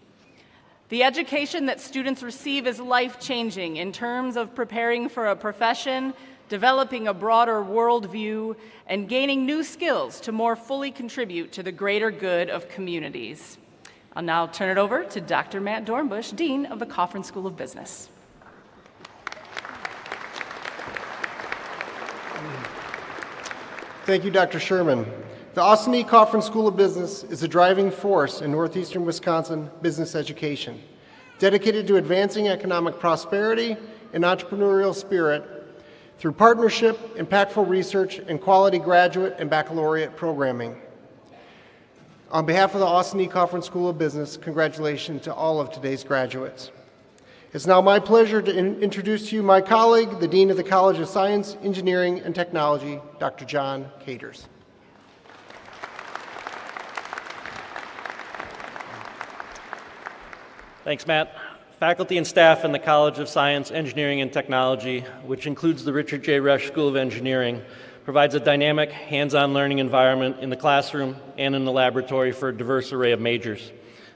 The education that students receive is life-changing in terms of preparing for a profession, developing a broader worldview, and gaining new skills to more fully contribute to the greater good of communities. I'll now turn it over to Dr. Matt Dornbush, Dean of the Cofrin School of Business. Thank you, Dr. Sherman. The Austin E. Cofrin School of Business is a driving force in northeastern Wisconsin business education, dedicated to advancing economic prosperity and entrepreneurial spirit through partnership, impactful research, and quality graduate and baccalaureate programming. On behalf of the Austin E. Cofrin School of Business, congratulations to all of today's graduates. It's now my pleasure to introduce to you my colleague, the Dean of the College of Science, Engineering, and Technology, Dr. John Caters. Thanks, Matt. Faculty and staff in the College of Science, Engineering, and Technology, which includes the Richard J. Resch School of Engineering, provides a dynamic, hands-on learning environment in the classroom and in the laboratory for a diverse array of majors.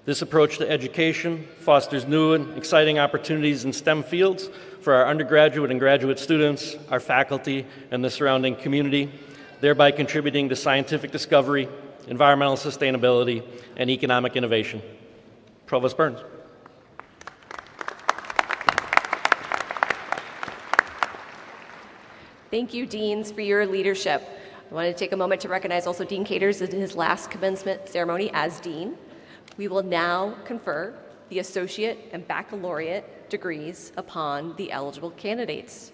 This approach to education fosters new and exciting opportunities in STEM fields for our undergraduate and graduate students, our faculty, and the surrounding community, thereby contributing to scientific discovery, environmental sustainability, and economic innovation. Provost Burns. Thank you, Deans, for your leadership. I want to take a moment to recognize also Dean Caters in his last commencement ceremony as Dean. We will now confer the associate and baccalaureate degrees upon the eligible candidates.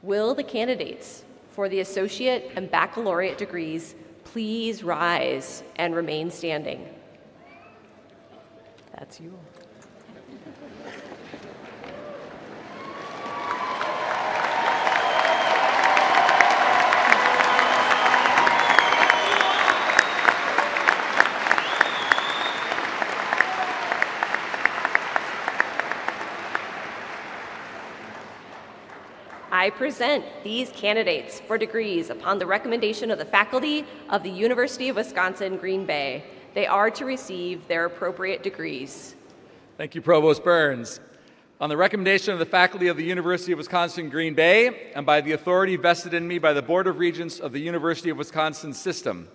Will the candidates for the associate and baccalaureate degrees please rise and remain standing? That's you. I present these candidates for degrees upon the recommendation of the faculty of the University of Wisconsin-Green Bay. They are to receive their appropriate degrees. Thank you, Provost Burns. On the recommendation of the faculty of the University of Wisconsin-Green Bay and by the authority vested in me by the Board of Regents of the University of Wisconsin System,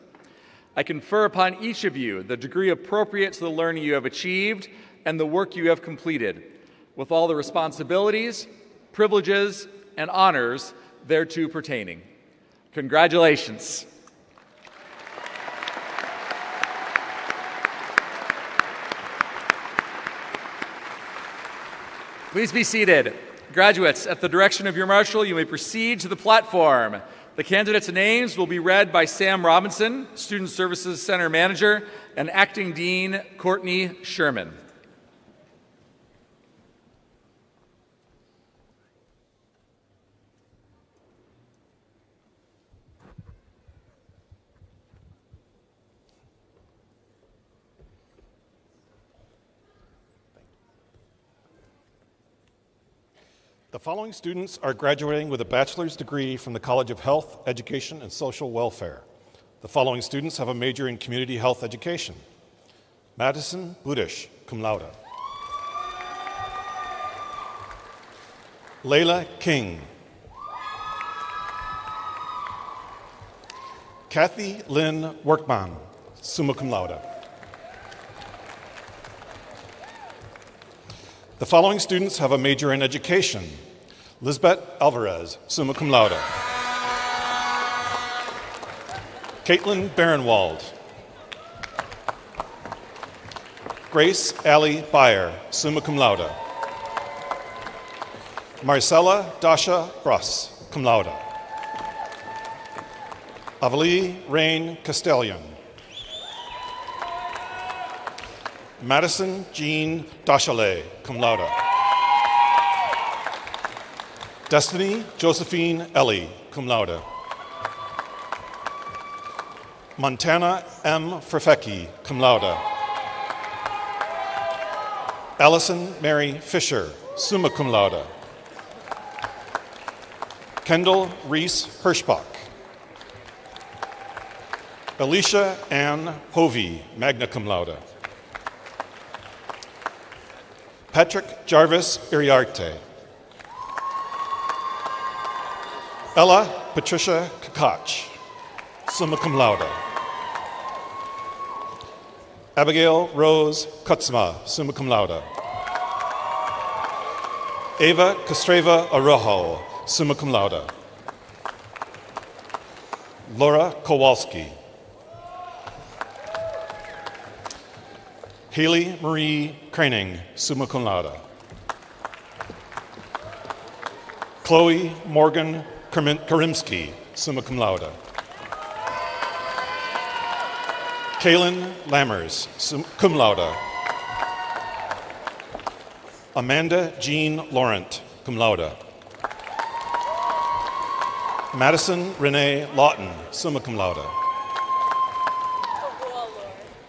I confer upon each of you the degree appropriate to the learning you have achieved and the work you have completed, with all the responsibilities, privileges, and honors thereto pertaining. Congratulations. Please be seated. Graduates, at the direction of your marshal, you may proceed to the platform. The candidates' names will be read by Sam Robinson, Student Services Center Manager, and Acting Dean Courtney Sherman. The following students are graduating with a bachelor's degree from the College of Health, Education, and Social Welfare. The following students have a major in community health education. Madison Budish, cum laude. Layla King. Kathy Lynn Workman, summa cum laude. The following students have a major in education. Lisbeth Alvarez, summa cum laude. Caitlin Barenwald. Grace Allie Beyer, summa cum laude. Marcella Dasha Bruss, cum laude. Avalie Rain Castellion. Madison Jean Dachalet, cum laude. Destiny Josephine Ellie, cum laude. Montana M. Ferfecki, cum laude. Allison Mary Fisher, summa cum laude. Kendall Reese Hirschbach. Alicia Ann Hovey, magna cum laude. Patrick Jarvis Iriarte. Ella Patricia Kakach, summa cum laude. Abigail Rose Kutzma, summa cum laude. Ava Kostreva Arojo, summa cum laude. Laura Kowalski. Haley Marie Craning, summa cum laude. Chloe Morgan Karimsky, summa cum laude. Kaylin Lammers, cum laude. Amanda Jean Laurent, cum laude. Madison Renee Lawton, summa cum laude.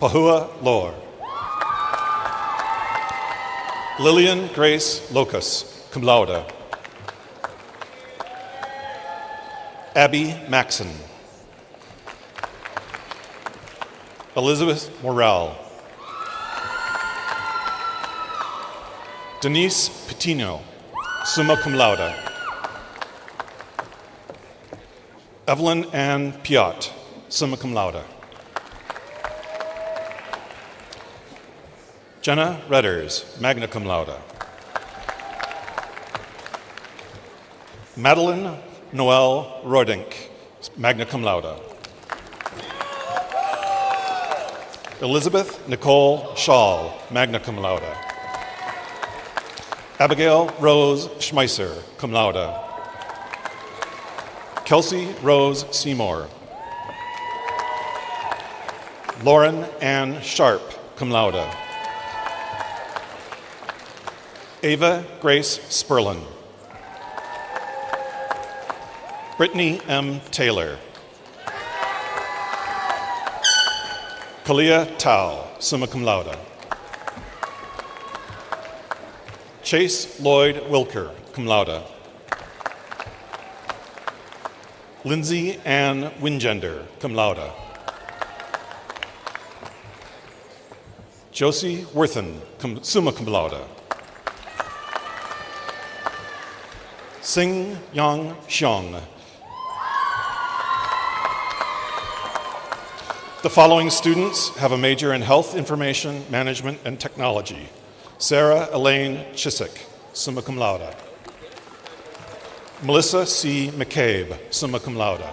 Pahua Lore. Lillian Grace Locus, cum laude. Abby Maxon. Elizabeth Morrell. Denise Patino, summa cum laude. Evelyn Ann Piot, summa cum laude. Jenna Redders, magna cum laude. Madeline Noel Rodink, magna cum laude. Elizabeth Nicole Schall, magna cum laude. Abigail Rose Schmeisser, cum laude. Kelsey Rose Seymour. Lauren Ann Sharp, cum laude. Ava Grace Sperlin. Brittany M. Taylor. Kalia Tao, summa cum laude. Chase Lloyd Wilker, cum laude. Lindsay Ann Wingender, cum laude. Josie Worthen, summa cum laude. Sing Yang Xiong. The following students have a major in Health Information Management and Technology. Sarah Elaine Chiswick, summa cum laude. Melissa C. McCabe, summa cum laude.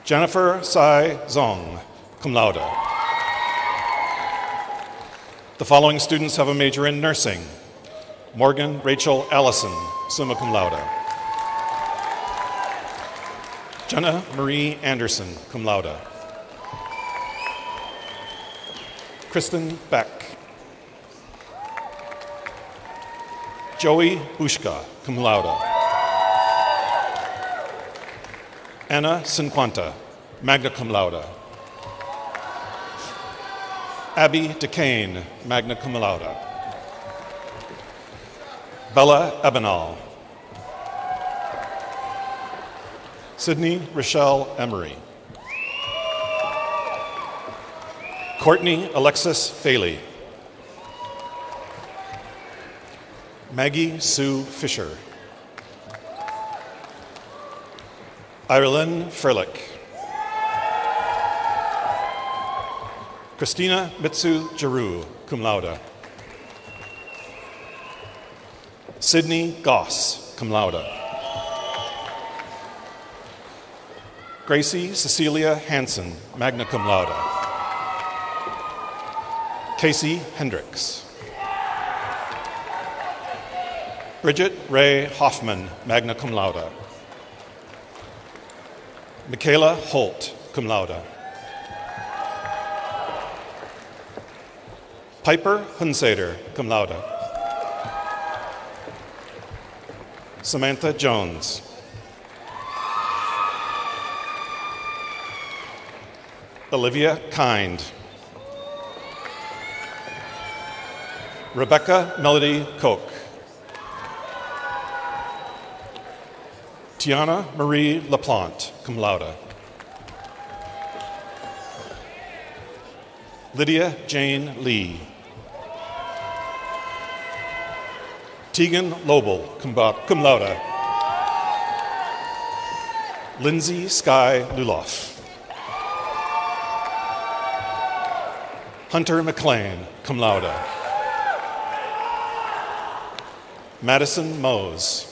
Jennifer Sai Zong, cum laude. The following students have a major in nursing. Morgan Rachel Allison, summa cum laude. Jenna Marie Anderson, cum laude. Kristen Beck. Joey Bushka, cum laude. Anna Cinquanta, magna cum laude. Abby DeCane, magna cum laude. Bella Ebenal. Sydney Rochelle Emery. Courtney Alexis Faley. Maggie Sue Fisher. Ireland Furlick. Christina Mitsu Giroux, cum laude. Sydney Goss, cum laude. Gracie Cecilia Hansen, magna cum laude. Casey Hendricks. Bridget Ray Hoffman, magna cum laude. Michaela Holt, cum laude. Piper Hunsader, cum laude. Samantha Jones. Olivia Kind. Rebecca Melody Koch. Tiana Marie LaPlante, cum laude. Lydia Jane Lee. Tegan Lobel, cum laude. Lindsay Sky Luloff. Hunter McLean, cum laude. Madison Mose.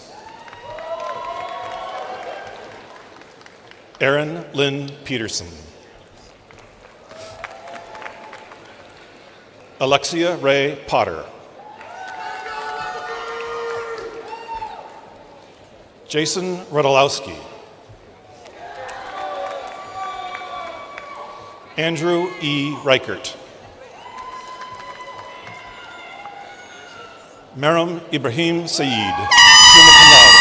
Erin Lynn Peterson. Alexia Ray Potter. Jason Rodolowski. Andrew E. Reichert. Meram Ibrahim Saeed, summa cum laude.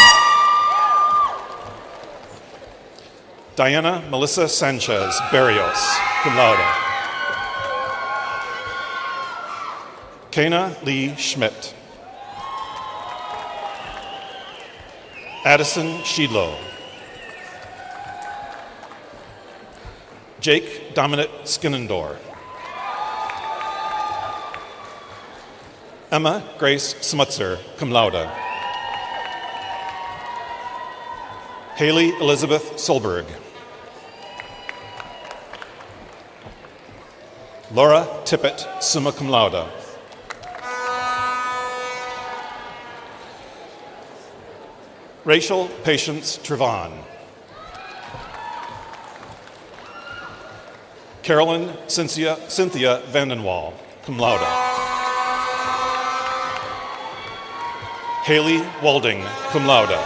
Diana Melissa Sanchez Barrios, cum laude. Kana Lee Schmidt. Addison Sheedlow. Jake Dominic Skinnendor. Emma Grace Smutzer, cum laude. Haley Elizabeth Solberg. Laura Tippett, summa cum laude. Rachel Patience Trevon. Carolyn Cynthia Vandenwall, cum laude. Haley Walding, cum laude.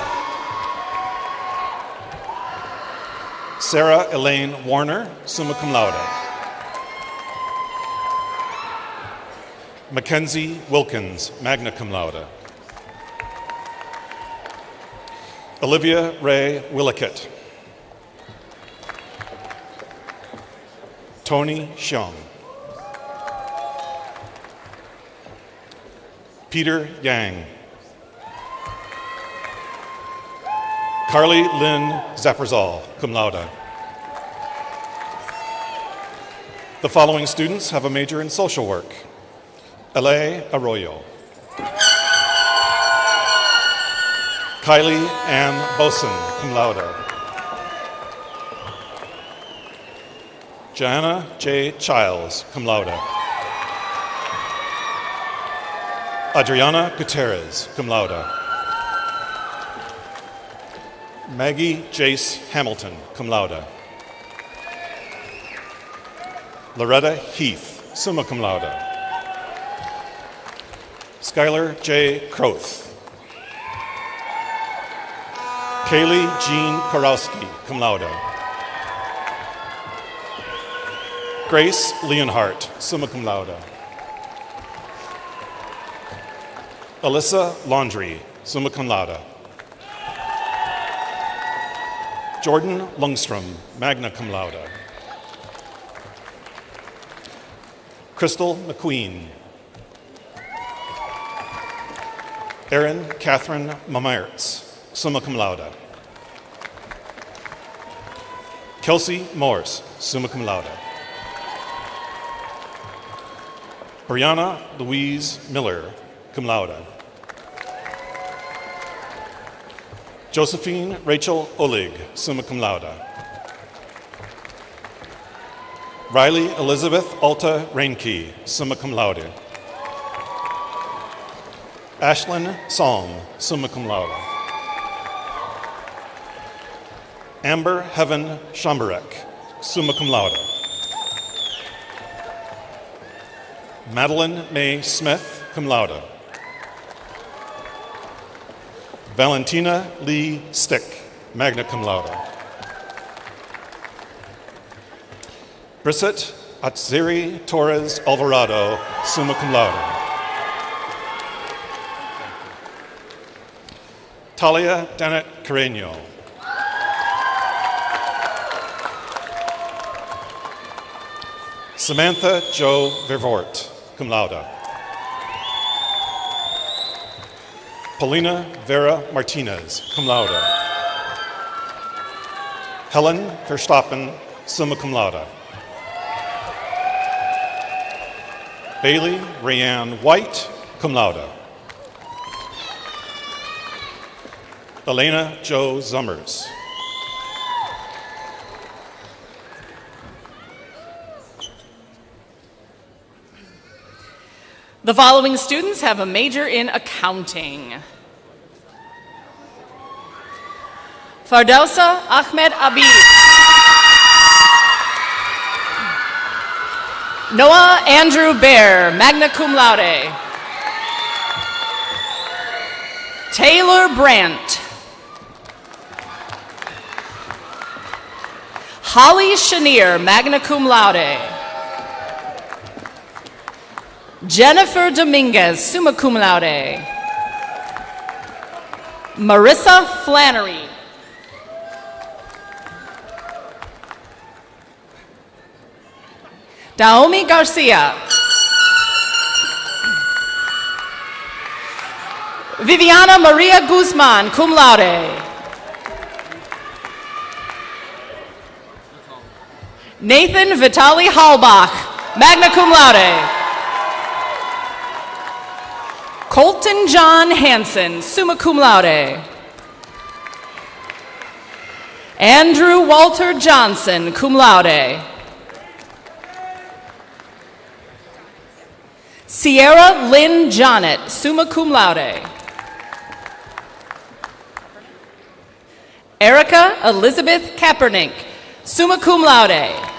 Sarah Elaine Warner, summa cum laude. Mackenzie Wilkins, magna cum laude. Olivia Ray Willickett. Tony Xiong. Peter Yang. Carly Lynn Zapperzal, cum laude. The following students have a major in social work. L.A. Arroyo. Kylie Ann Boson, cum laude. Joanna J. Childs, cum laude. Adriana Gutierrez, cum laude. Maggie Jace Hamilton, cum laude. Loretta Heath, summa cum laude. Skylar J. Croth. Kaylee Jean Korowski, cum laude. Grace Leonhardt, summa cum laude. Alyssa Laundrie, summa cum laude. Jordan Lundstrom, magna cum laude. Crystal McQueen. Erin Catherine Mamertz, summa cum laude. Kelsey Morse, summa cum laude. Brianna Louise Miller, cum laude. Josephine Rachel Olig, summa cum laude. Riley Elizabeth Alta Reinke, summa cum laude. Ashlyn Song, summa cum laude. Amber Heaven Schomburek, summa cum laude. Madeline May Smith, cum laude. Valentina Lee Stick, magna cum laude. Brissett Atziri Torres Alvarado, summa cum laude. Talia Dennett Carreño. Samantha Jo Vervoort, cum laude. Paulina Vera Martinez, cum laude. Helen Verstappen, summa cum laude. Bailey Rayanne White, cum laude. Elena Jo Zummers. The following students have a major in accounting. Fardausa Ahmed Abid. Noah Andrew Bear, magna cum laude. Taylor Brandt. Holly Chenier, magna cum laude. Jennifer Dominguez, summa cum laude. Marissa Flannery. Naomi Garcia. Viviana Maria Guzman, cum laude. Nathan Vitali Hallbach, magna cum laude. Colton John Hansen, summa cum laude. Andrew Walter Johnson, cum laude. Sierra Lynn Jonnet, summa cum laude. Erica Elizabeth Kaepernick, summa cum laude.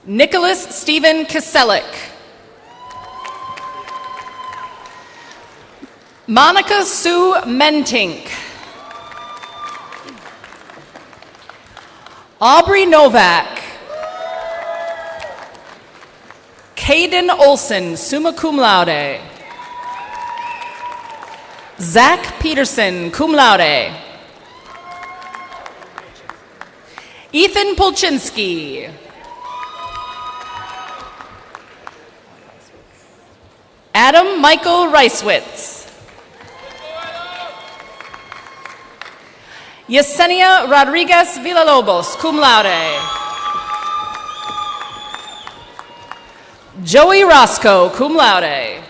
Nicholas Stephen Kaselik. Monica Sue Mentink. Aubrey Novak. Caden Olson, summa cum laude. Zach Peterson, cum laude. Ethan Polchinski. Adam Michael Reiswitz. Yesenia Rodriguez Villalobos, cum laude. Joey Roscoe, cum laude.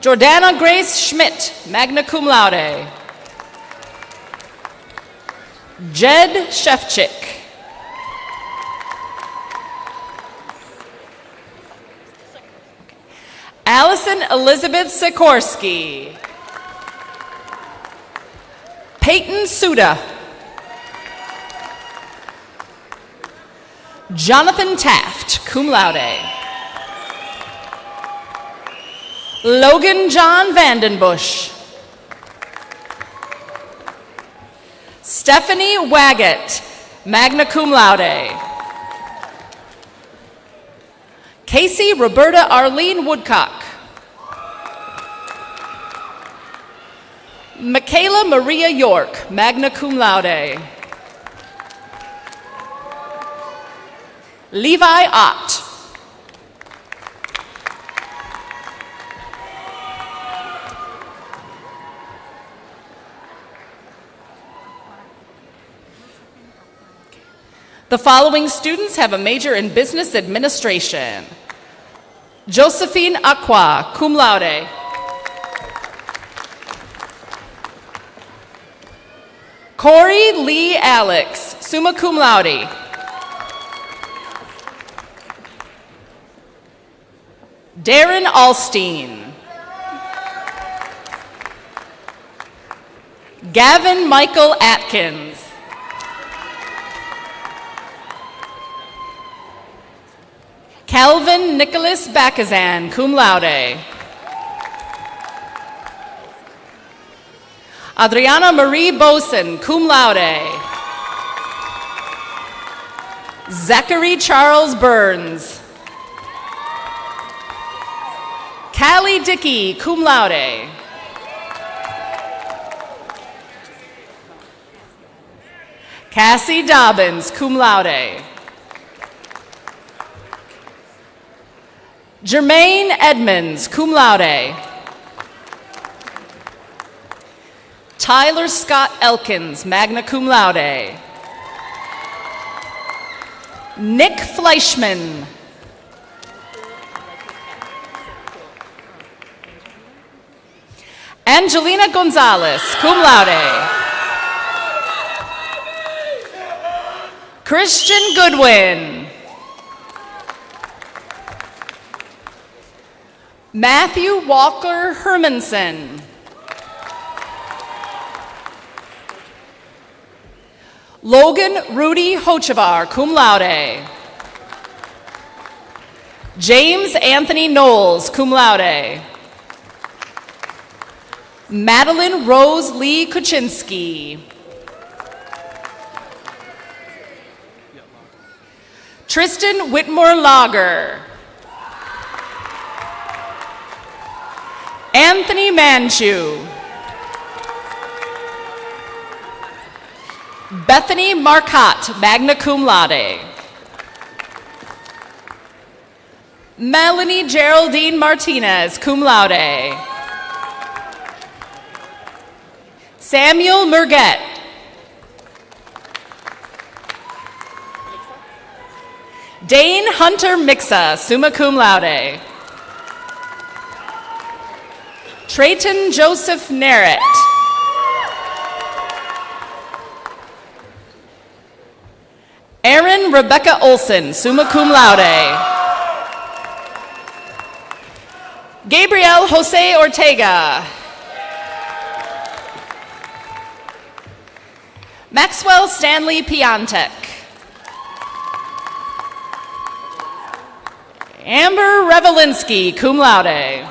Jordana Grace Schmidt, magna cum laude. Jed Shefchik. Allison Elizabeth Sikorsky. Peyton Suda. Jonathan Taft, cum laude. Logan John Vandenbush. Stephanie Waggett, magna cum laude. Casey Roberta Arlene Woodcock. Michaela Maria York, magna cum laude. Levi Ott. The following students have a major in business administration. Josephine Aqua, cum laude. Corey Lee Alex, summa cum laude. Darren Alstein. Gavin Michael Atkins. Calvin Nicholas Bakazan, cum laude. Adriana Marie Boson, cum laude. Zachary Charles Burns. Callie Dickey, cum laude. Cassie Dobbins, cum laude. Jermaine Edmonds, cum laude. Tyler Scott Elkins, magna cum laude. Nick Fleischman. Angelina Gonzalez, cum laude. Christian Goodwin. Matthew Walker Hermanson. Logan Rudy Hochevar, cum laude. James Anthony Knowles, cum laude. Madeline Rose Lee Kuczynski. Tristan Whitmore Lager. Anthony Manchu. Bethany Marcotte, magna cum laude. Melanie Geraldine Martinez, cum laude. Samuel Murgett. Dane Hunter Mixa, summa cum laude. Trayton Joseph Narrett. Erin Rebecca Olson, summa cum laude. Gabriel Jose Ortega. Maxwell Stanley Piantek. Amber Revelinsky, cum laude.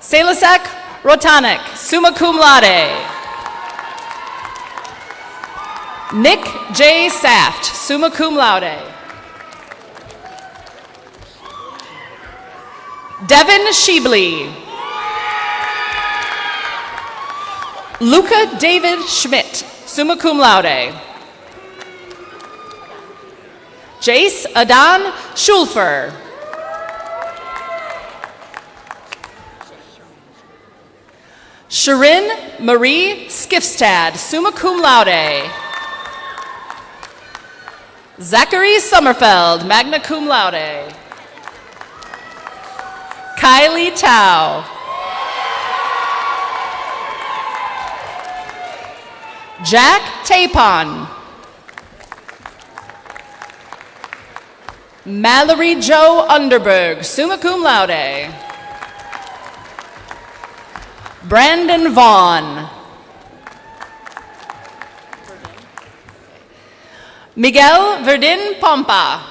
Selasak Rotanek, summa cum laude. Nick J. Saft, summa cum laude. Devin Sheebley. Luca David Schmidt, summa cum laude. Jace Adan Schulfer. Sharin Marie Skifstad, summa cum laude. Zachary Sommerfeld, magna cum laude. Kylie Tao. Jack Tapon. Mallory Jo Underberg, summa cum laude. Brandon Vaughn. Miguel Verdin Pompa.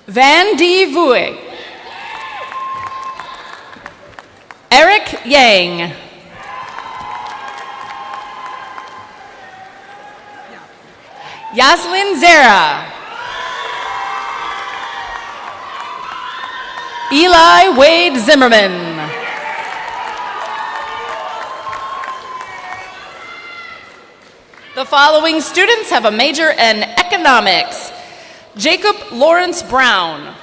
Van D. Vue. Eric Yang. Yaslin Zera. Eli Wade Zimmerman. The following students have a major in economics. Jacob Lawrence Brown.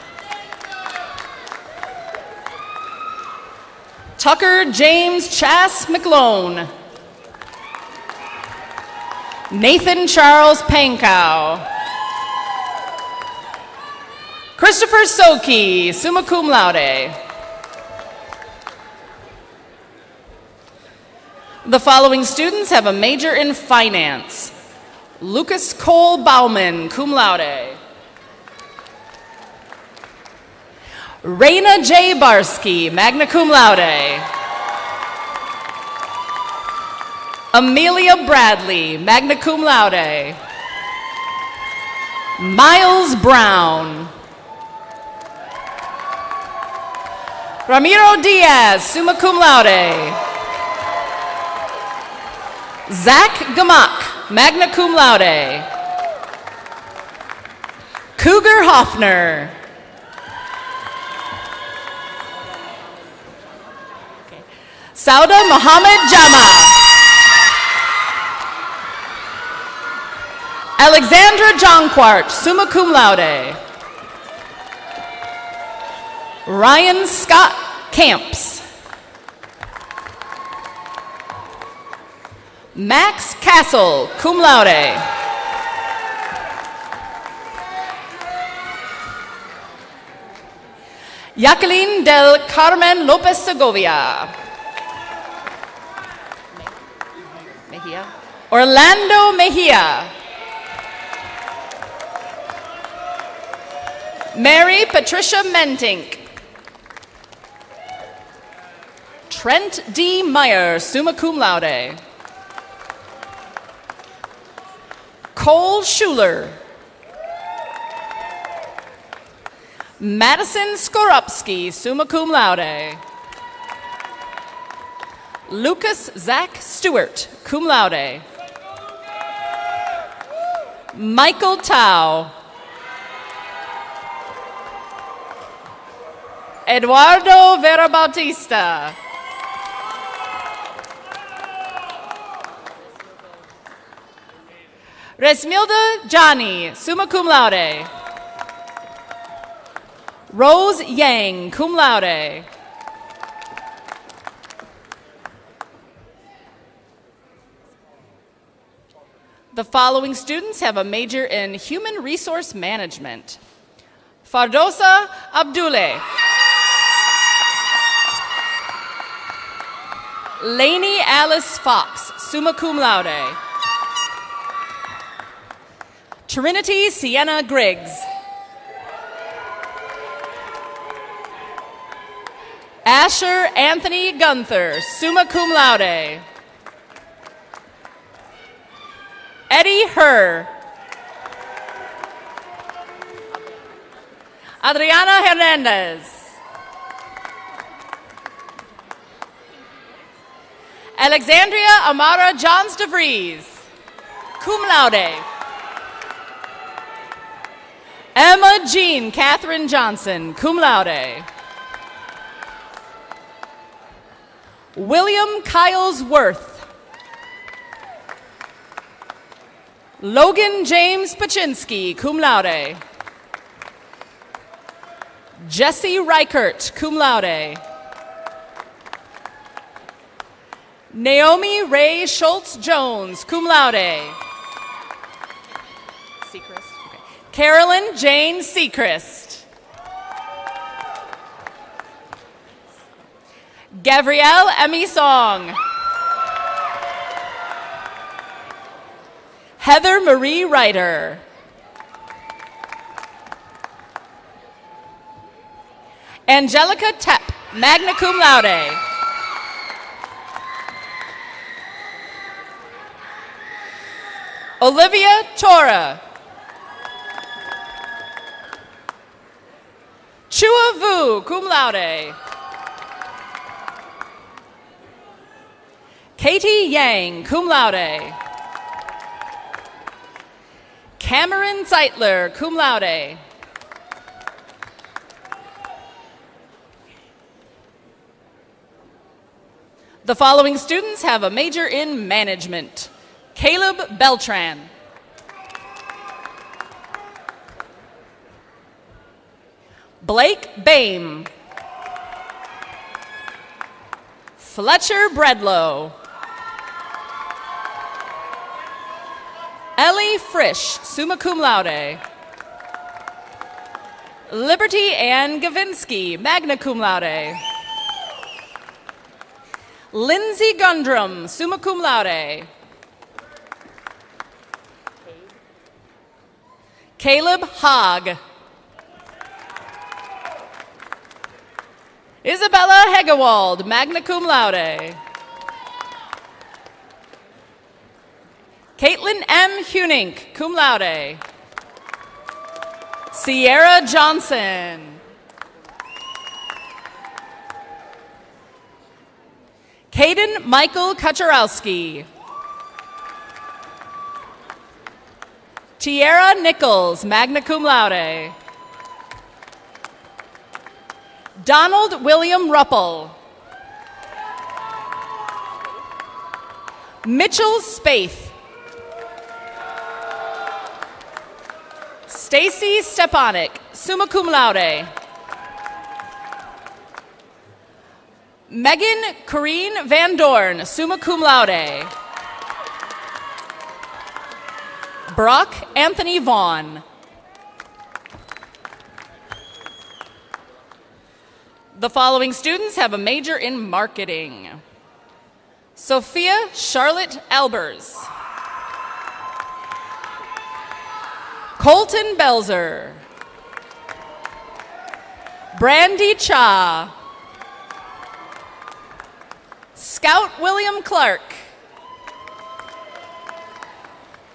Tucker James Chass McLone. Nathan Charles Pankow. Christopher Soki, summa cum laude. The following students have a major in finance. Lucas Cole Bauman, cum laude. Raina J. Barsky, magna cum laude. Amelia Bradley, magna cum laude. Miles Brown. Ramiro Diaz, summa cum laude. Zach Gamak, magna cum laude. Cougar Hoffner. Sauda Mohammed Jama. Alexandra Jonquart, summa cum laude. Ryan Scott Camps. Max Castle, cum laude. Jacqueline del Carmen Lopez Segovia. Mejia. Orlando Mejia. Mary Patricia Mentink. Trent D. Meyer, summa cum laude. Cole Schuler. Madison Skorupski, summa cum laude. Lucas Zach Stewart, cum laude. Michael Tao. Eduardo Vera Bautista. Resmilda Jani, summa cum laude. Rose Yang, cum laude. The following students have a major in Human Resource Management. Fardosa Abdule. Lainey Alice Fox, summa cum laude. Trinity Sienna Griggs. Asher Anthony Gunther, summa cum laude. Eddie Herr. Adriana Hernandez. Alexandria Amara Johns DeVries, cum laude. Emma Jean Catherine Johnson, cum laude. William Kyles Worth. Logan James Paczynski, cum laude. Jesse Reichert, cum laude. Naomi Ray Schultz Jones, cum laude. Seacrest. Okay. Carolyn Jane Seacrest. Gabrielle Emmy Song. Heather Marie Ryder. Angelica Tepp, magna cum laude. Olivia Tora. Chua Vu, cum laude. Katie Yang, cum laude. Cameron Zeitler, cum laude. The following students have a major in management. Caleb Beltran. Blake Bame. Fletcher Bredlow. Ellie Frisch, summa cum laude. Liberty Ann Gavinsky, magna cum laude. Lindsay Gundrum, summa cum laude. Caleb Haag. Isabella Hegewald, magna cum laude. Caitlin M. Hunink, cum laude. Sierra Johnson. Caden Michael Kucharowski. Tierra Nichols, magna cum laude. Donald William Ruppel. Mitchell Spaeth. Stacy Stepanik, summa cum laude. Megan Corrine Van Dorn, summa cum laude. Brock Anthony Vaughn. The following students have a major in marketing. Sophia Charlotte Albers. Colton Belzer. Brandy Cha. Scout William Clark.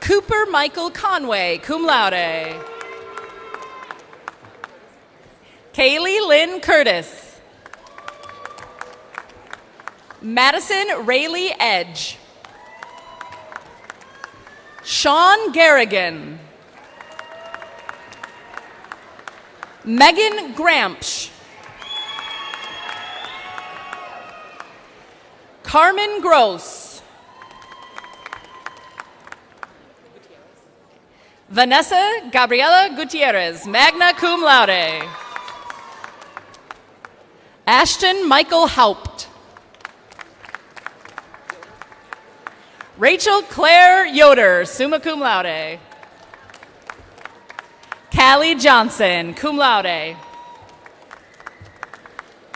Cooper Michael Conway, cum laude. Kaylee Lynn Curtis. Madison Rayleigh Edge. Sean Garrigan. Megan Grampsh. Carmen Gross. Vanessa Gabriela Gutierrez, magna cum laude. Ashton Michael Haupt. Rachel Claire Yoder, summa cum laude. Callie Johnson, cum laude.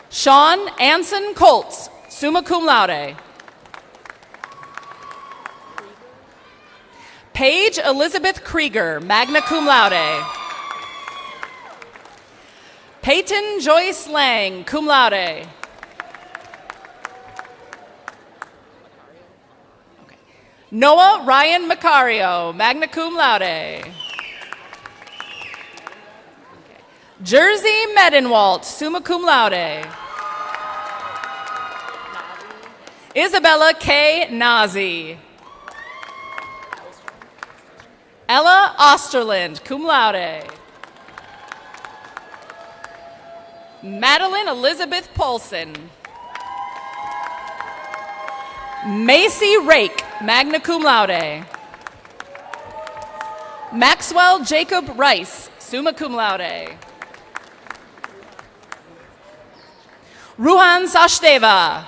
Sean Anson Colts, summa cum laude. Paige Elizabeth Krieger, magna cum laude. Peyton Joyce Lang, cum laude. Noah Ryan Macario, magna cum laude. Jersey Medenwalt, summa cum laude. Isabella K. Nazi. Ella Osterland, cum laude. Madeline Elizabeth Polson. Macy Rake, magna cum laude. Maxwell Jacob Rice, summa cum laude. Ruhan Sashteva.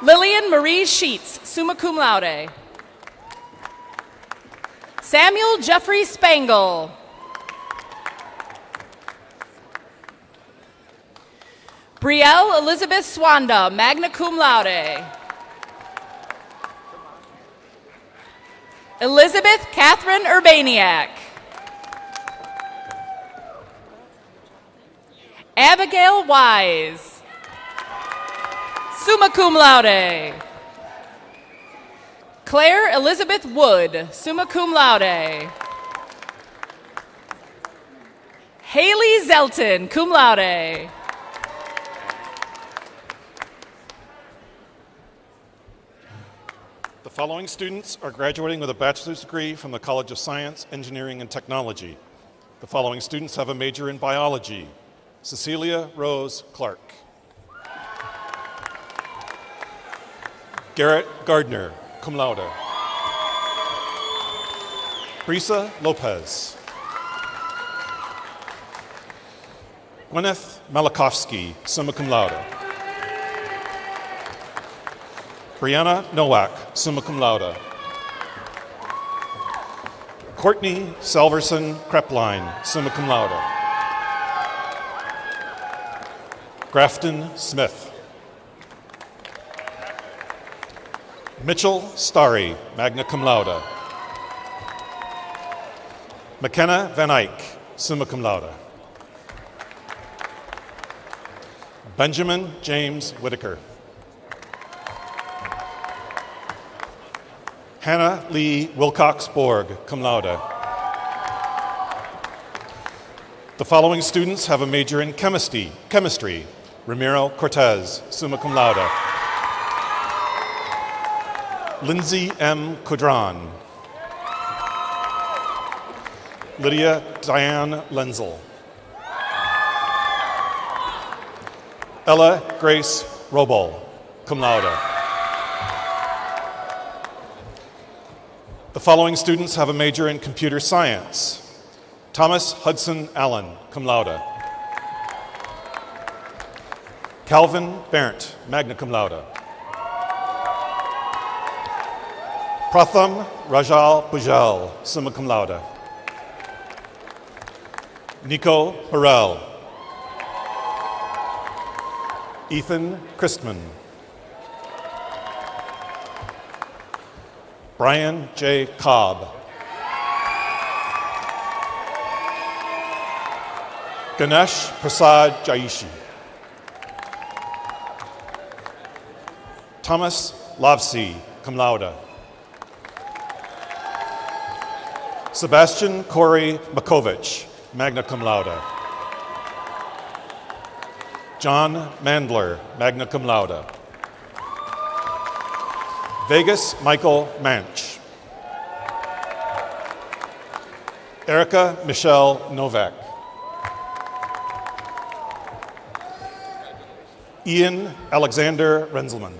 Lillian Marie Sheets, summa cum laude. Samuel Jeffrey Spangle. Brielle Elizabeth Swanda, magna cum laude. Elizabeth Catherine Urbaniak. Abigail Wise. Summa cum laude. Claire Elizabeth Wood, summa cum laude. Haley Zelton, cum laude. The following students are graduating with a bachelor's degree from the College of Science, Engineering, and Technology. The following students have a major in biology. Cecilia Rose Clark. Garrett Gardner, cum laude. Brisa Lopez. Gwyneth Malakovsky, summa cum laude. Brianna Nowak, summa cum laude. Courtney Salverson Krepline, summa cum laude. Grafton Smith. Mitchell Starry, magna cum laude. McKenna Van Eyck, summa cum laude. Benjamin James Whitaker. Hannah Lee Wilcox Borg, cum laude. The following students have a major in chemistry. Ramiro Cortez, summa cum laude. Lindsay M. Codron. Lydia Diane Lenzel. Ella Grace Robol, cum laude. The following students have a major in computer science. Thomas Hudson Allen, cum laude. Calvin Berndt, magna cum laude. Pratham Rajal Pujal, summa cum laude. Nico Burrell. Ethan Christman. Brian J. Cobb. Ganesh Prasad Jaishi. Thomas Lavsi, cum laude. Sebastian Corey Makovich, magna cum laude. John Mandler, magna cum laude. Vegas Michael Manch. Erica Michelle Novak. Ian Alexander Renzelman.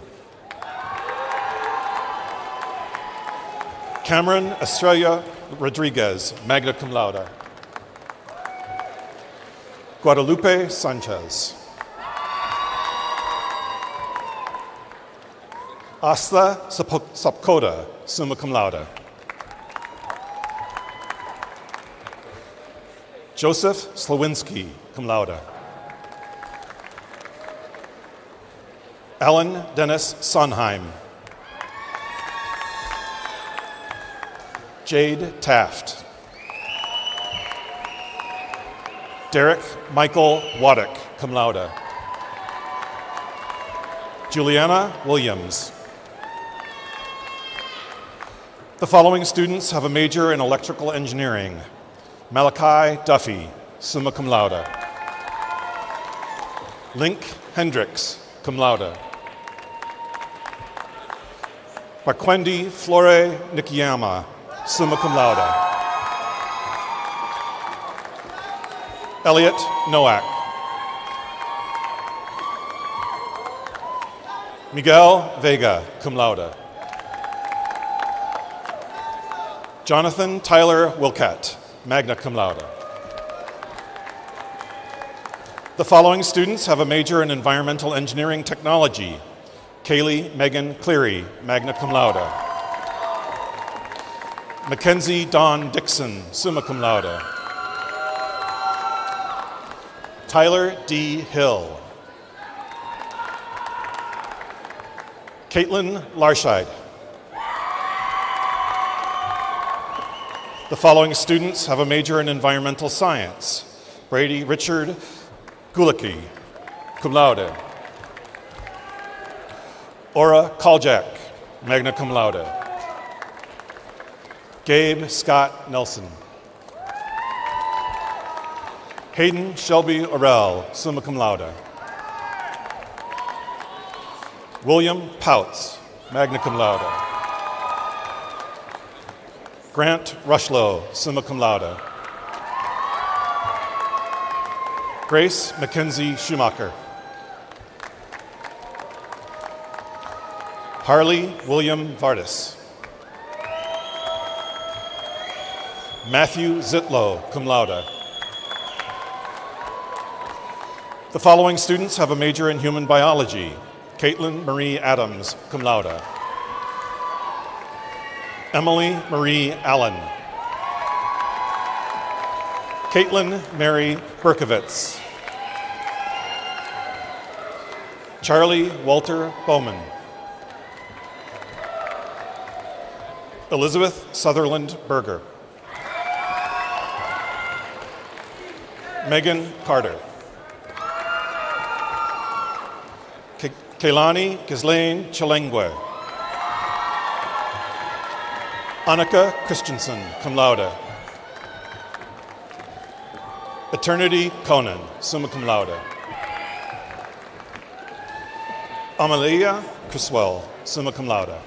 Cameron Estrella Rodriguez, magna cum laude. Guadalupe Sanchez. Asta Sapkota, summa cum laude. Joseph Slawinski, cum laude. Alan Dennis Sondheim. Jade Taft. Derek Michael Waddick, cum laude. Juliana Williams. The following students have a major in electrical engineering. Malachi Duffy, summa cum laude. Link Hendricks, cum laude. Makwendi Flore Nikiyama, summa cum laude. Elliot Nowak. Miguel Vega, cum laude. Jonathan Tyler Wilcat, magna cum laude. The following students have a major in environmental engineering technology. Kaylee Megan Cleary, magna cum laude. Mackenzie Dawn Dixon, summa cum laude. Tyler D. Hill. Caitlin Larscheid. The following students have a major in environmental science. Brady Richard Gulicki, cum laude. Ora Kaljak, magna cum laude. Gabe Scott Nelson. Hayden Shelby Orell, summa cum laude. William Pouts, magna cum laude. Grant Rushlow, summa cum laude. Grace Mackenzie Schumacher. Harley William Vardis. Matthew Zitlow, cum laude. The following students have a major in human biology. Caitlin Marie Adams, cum laude. Emily Marie Allen. Caitlin Mary Berkovitz. Charlie Walter Bowman. Elizabeth Sutherland Berger. Megan Carter. Kailani Ghislaine Chilengwe. Annika Christensen, cum laude. Eternity Conan, summa cum laude. Amalia Criswell, summa cum laude.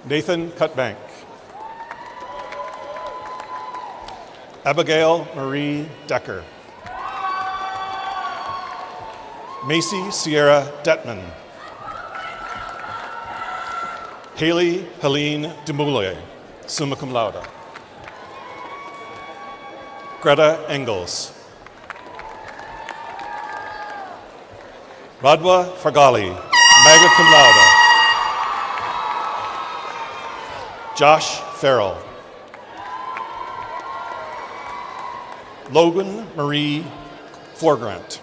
Nathan Cutbank. Abigail Marie Decker. Macy Sierra Detman. Haley Helene Demoulay, summa cum laude. Greta Engels. Radwa Fargali, magna cum laude. Josh Farrell. Logan Marie Forgrant.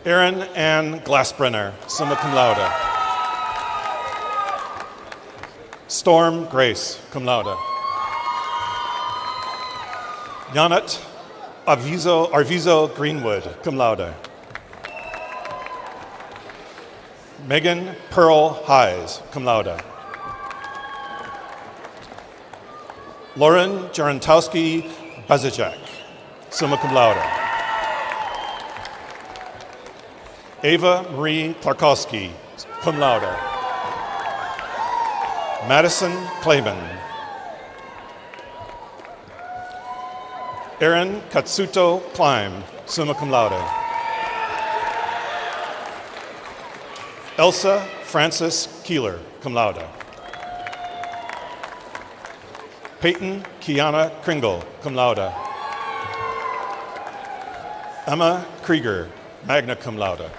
Erin Ann Glassbrenner, summa cum laude. Storm Grace, cum laude. Janet Arvizo Greenwood, cum laude. Megan Pearl Hayes, cum laude. Lauren Jarantowski Bazajak, summa cum laude. Ava Marie Klarkowski, cum laude. Madison Clayman. Aaron Katsuto Klein, summa cum laude. Elsa Frances Keeler, cum laude. Peyton Kiana Kringle, cum laude. Emma Krieger, magna cum laude.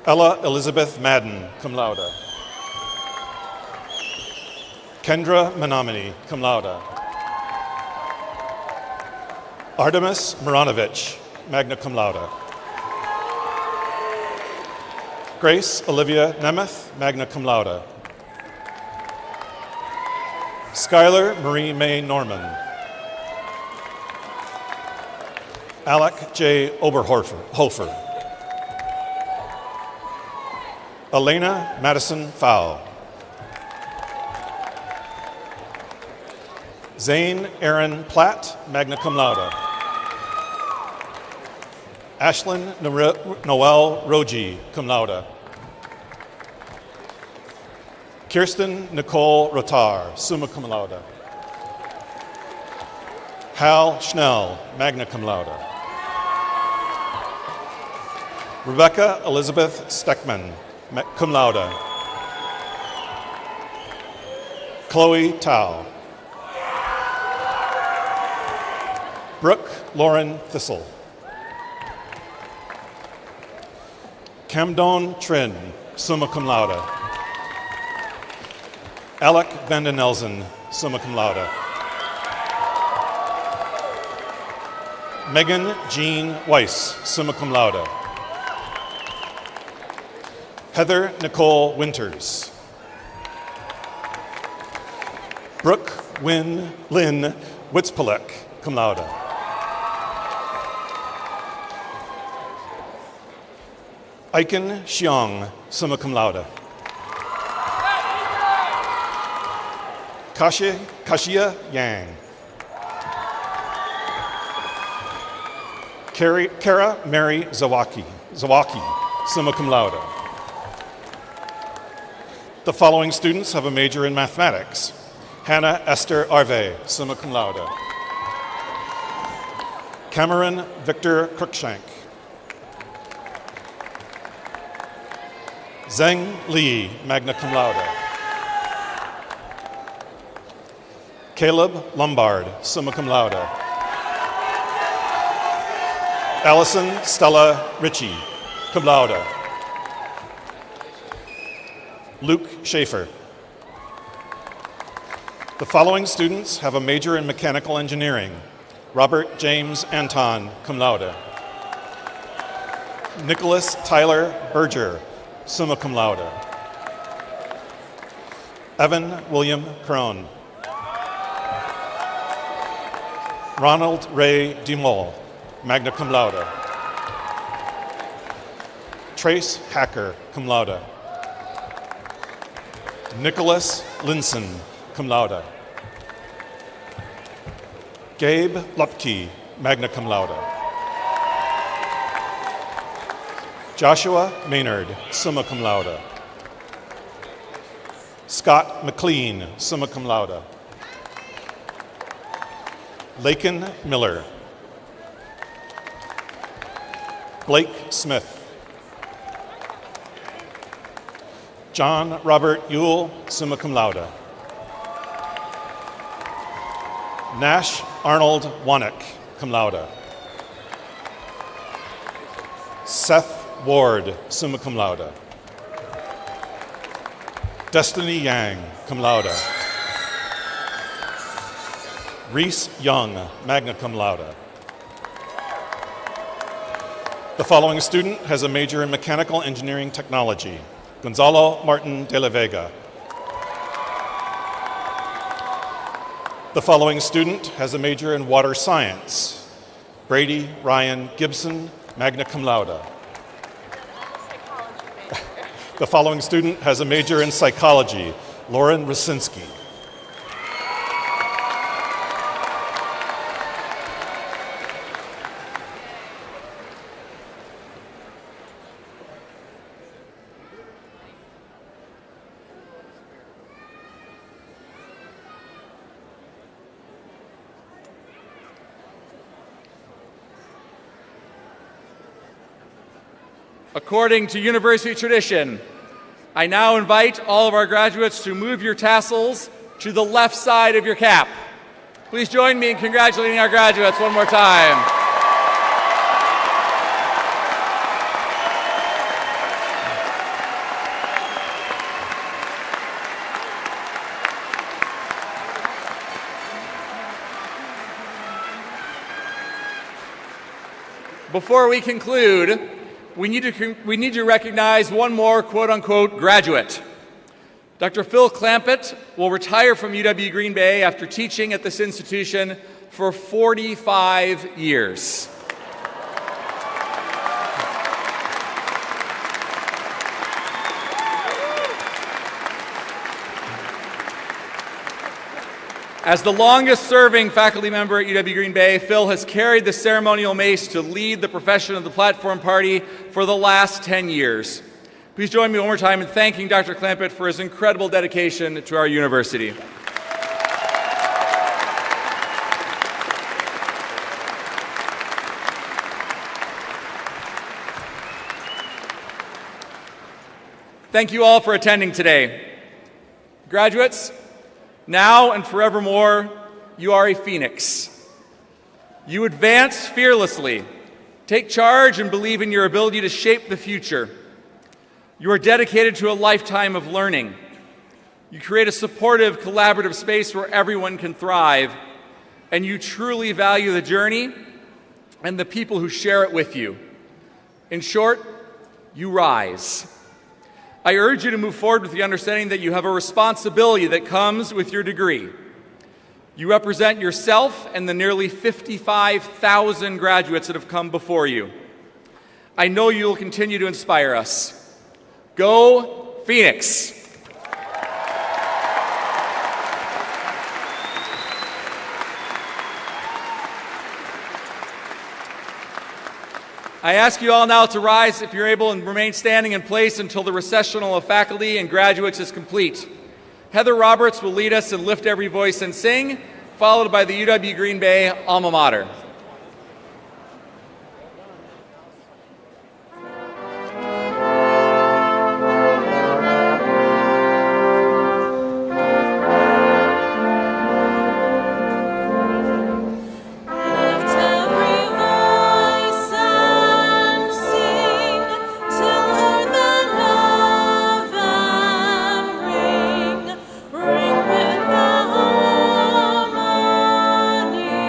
Ella Elizabeth Madden, cum laude. Kendra Menominee, cum laude. Artemis Maranovich, magna cum laude. Grace Olivia Nemeth, magna cum laude. Skylar Marie May Norman. Alec J. Oberhofer. Elena Madison Fowl. Zane Aaron Platt, magna cum laude. Ashlyn Noel Roji, cum laude. Kirsten Nicole Rotar, summa cum laude. Hal Schnell, magna cum laude. Rebecca Elizabeth Steckman, cum laude. Chloe Tao. Brooke Lauren Thistle. Camdon Trin, summa cum laude. Alec Vanden Nelson, summa cum laude. Megan Jean Weiss, summa cum laude. Heather Nicole Winters. Brooke Lynn Witzpalek, cum laude. Aiken Xiong, summa cum laude. Kashia Yang. Kara Mary Zawaki, summa cum laude. The following students have a major in mathematics. Hannah Esther Arve, summa cum laude. Cameron Victor Cruikshank. Zheng Li, magna cum laude. Caleb Lombard, summa cum laude. Allison Stella Ritchie, cum laude. Luke Schaefer. The following students have a major in mechanical engineering. Robert James Anton, cum laude. Nicholas Tyler Berger, summa cum laude. Evan William Crone. Ronald Ray Dumol, magna cum laude. Trace Hacker, cum laude. Nicholas Linson, cum laude. Gabe Lupke, magna cum laude. Joshua Maynard, summa cum laude. Scott McLean, summa cum laude. Laken Miller. Blake Smith. John Robert Ewell, summa cum laude. Nash Arnold Wanek, cum laude. Seth Ward, summa cum laude. Destiny Yang, cum laude. Reese Young, magna cum laude. The following student has a major in mechanical engineering technology. Gonzalo Martin de la Vega. The following student has a major in water science. Brady Ryan Gibson, magna cum laude. The following student has a major in psychology. Lauren Rosinski. According to university tradition, I now invite all of our graduates to move your tassels to the left side of your cap. Please join me in congratulating our graduates one more time. Before we conclude, we need to recognize one more quote-unquote graduate. Dr. Phil Clampett will retire from UW Green Bay after teaching at this institution for 45 years. As the longest-serving faculty member at UW Green Bay, Phil has carried the ceremonial mace to lead the profession of the platform party for the last 10 years. Please join me one more time in thanking Dr. Clampett for his incredible dedication to our university. Thank you all for attending today. Graduates, now and forevermore, you are a phoenix. You advance fearlessly, take charge, and believe in your ability to shape the future. You are dedicated to a lifetime of learning. You create a supportive, collaborative space where everyone can thrive, and you truly value the journey and the people who share it with you. In short, you rise. I urge you to move forward with the understanding that you have a responsibility that comes with your degree. You represent yourself and the nearly 55,000 graduates that have come before you. I know you will continue to inspire us. Go Phoenix! I ask you all now to rise if you're able and remain standing in place until the recessional of faculty and graduates is complete. Heather Roberts will lead us in Lift Every Voice and Sing, followed by the UW Green Bay alma mater. Ring with the harmonies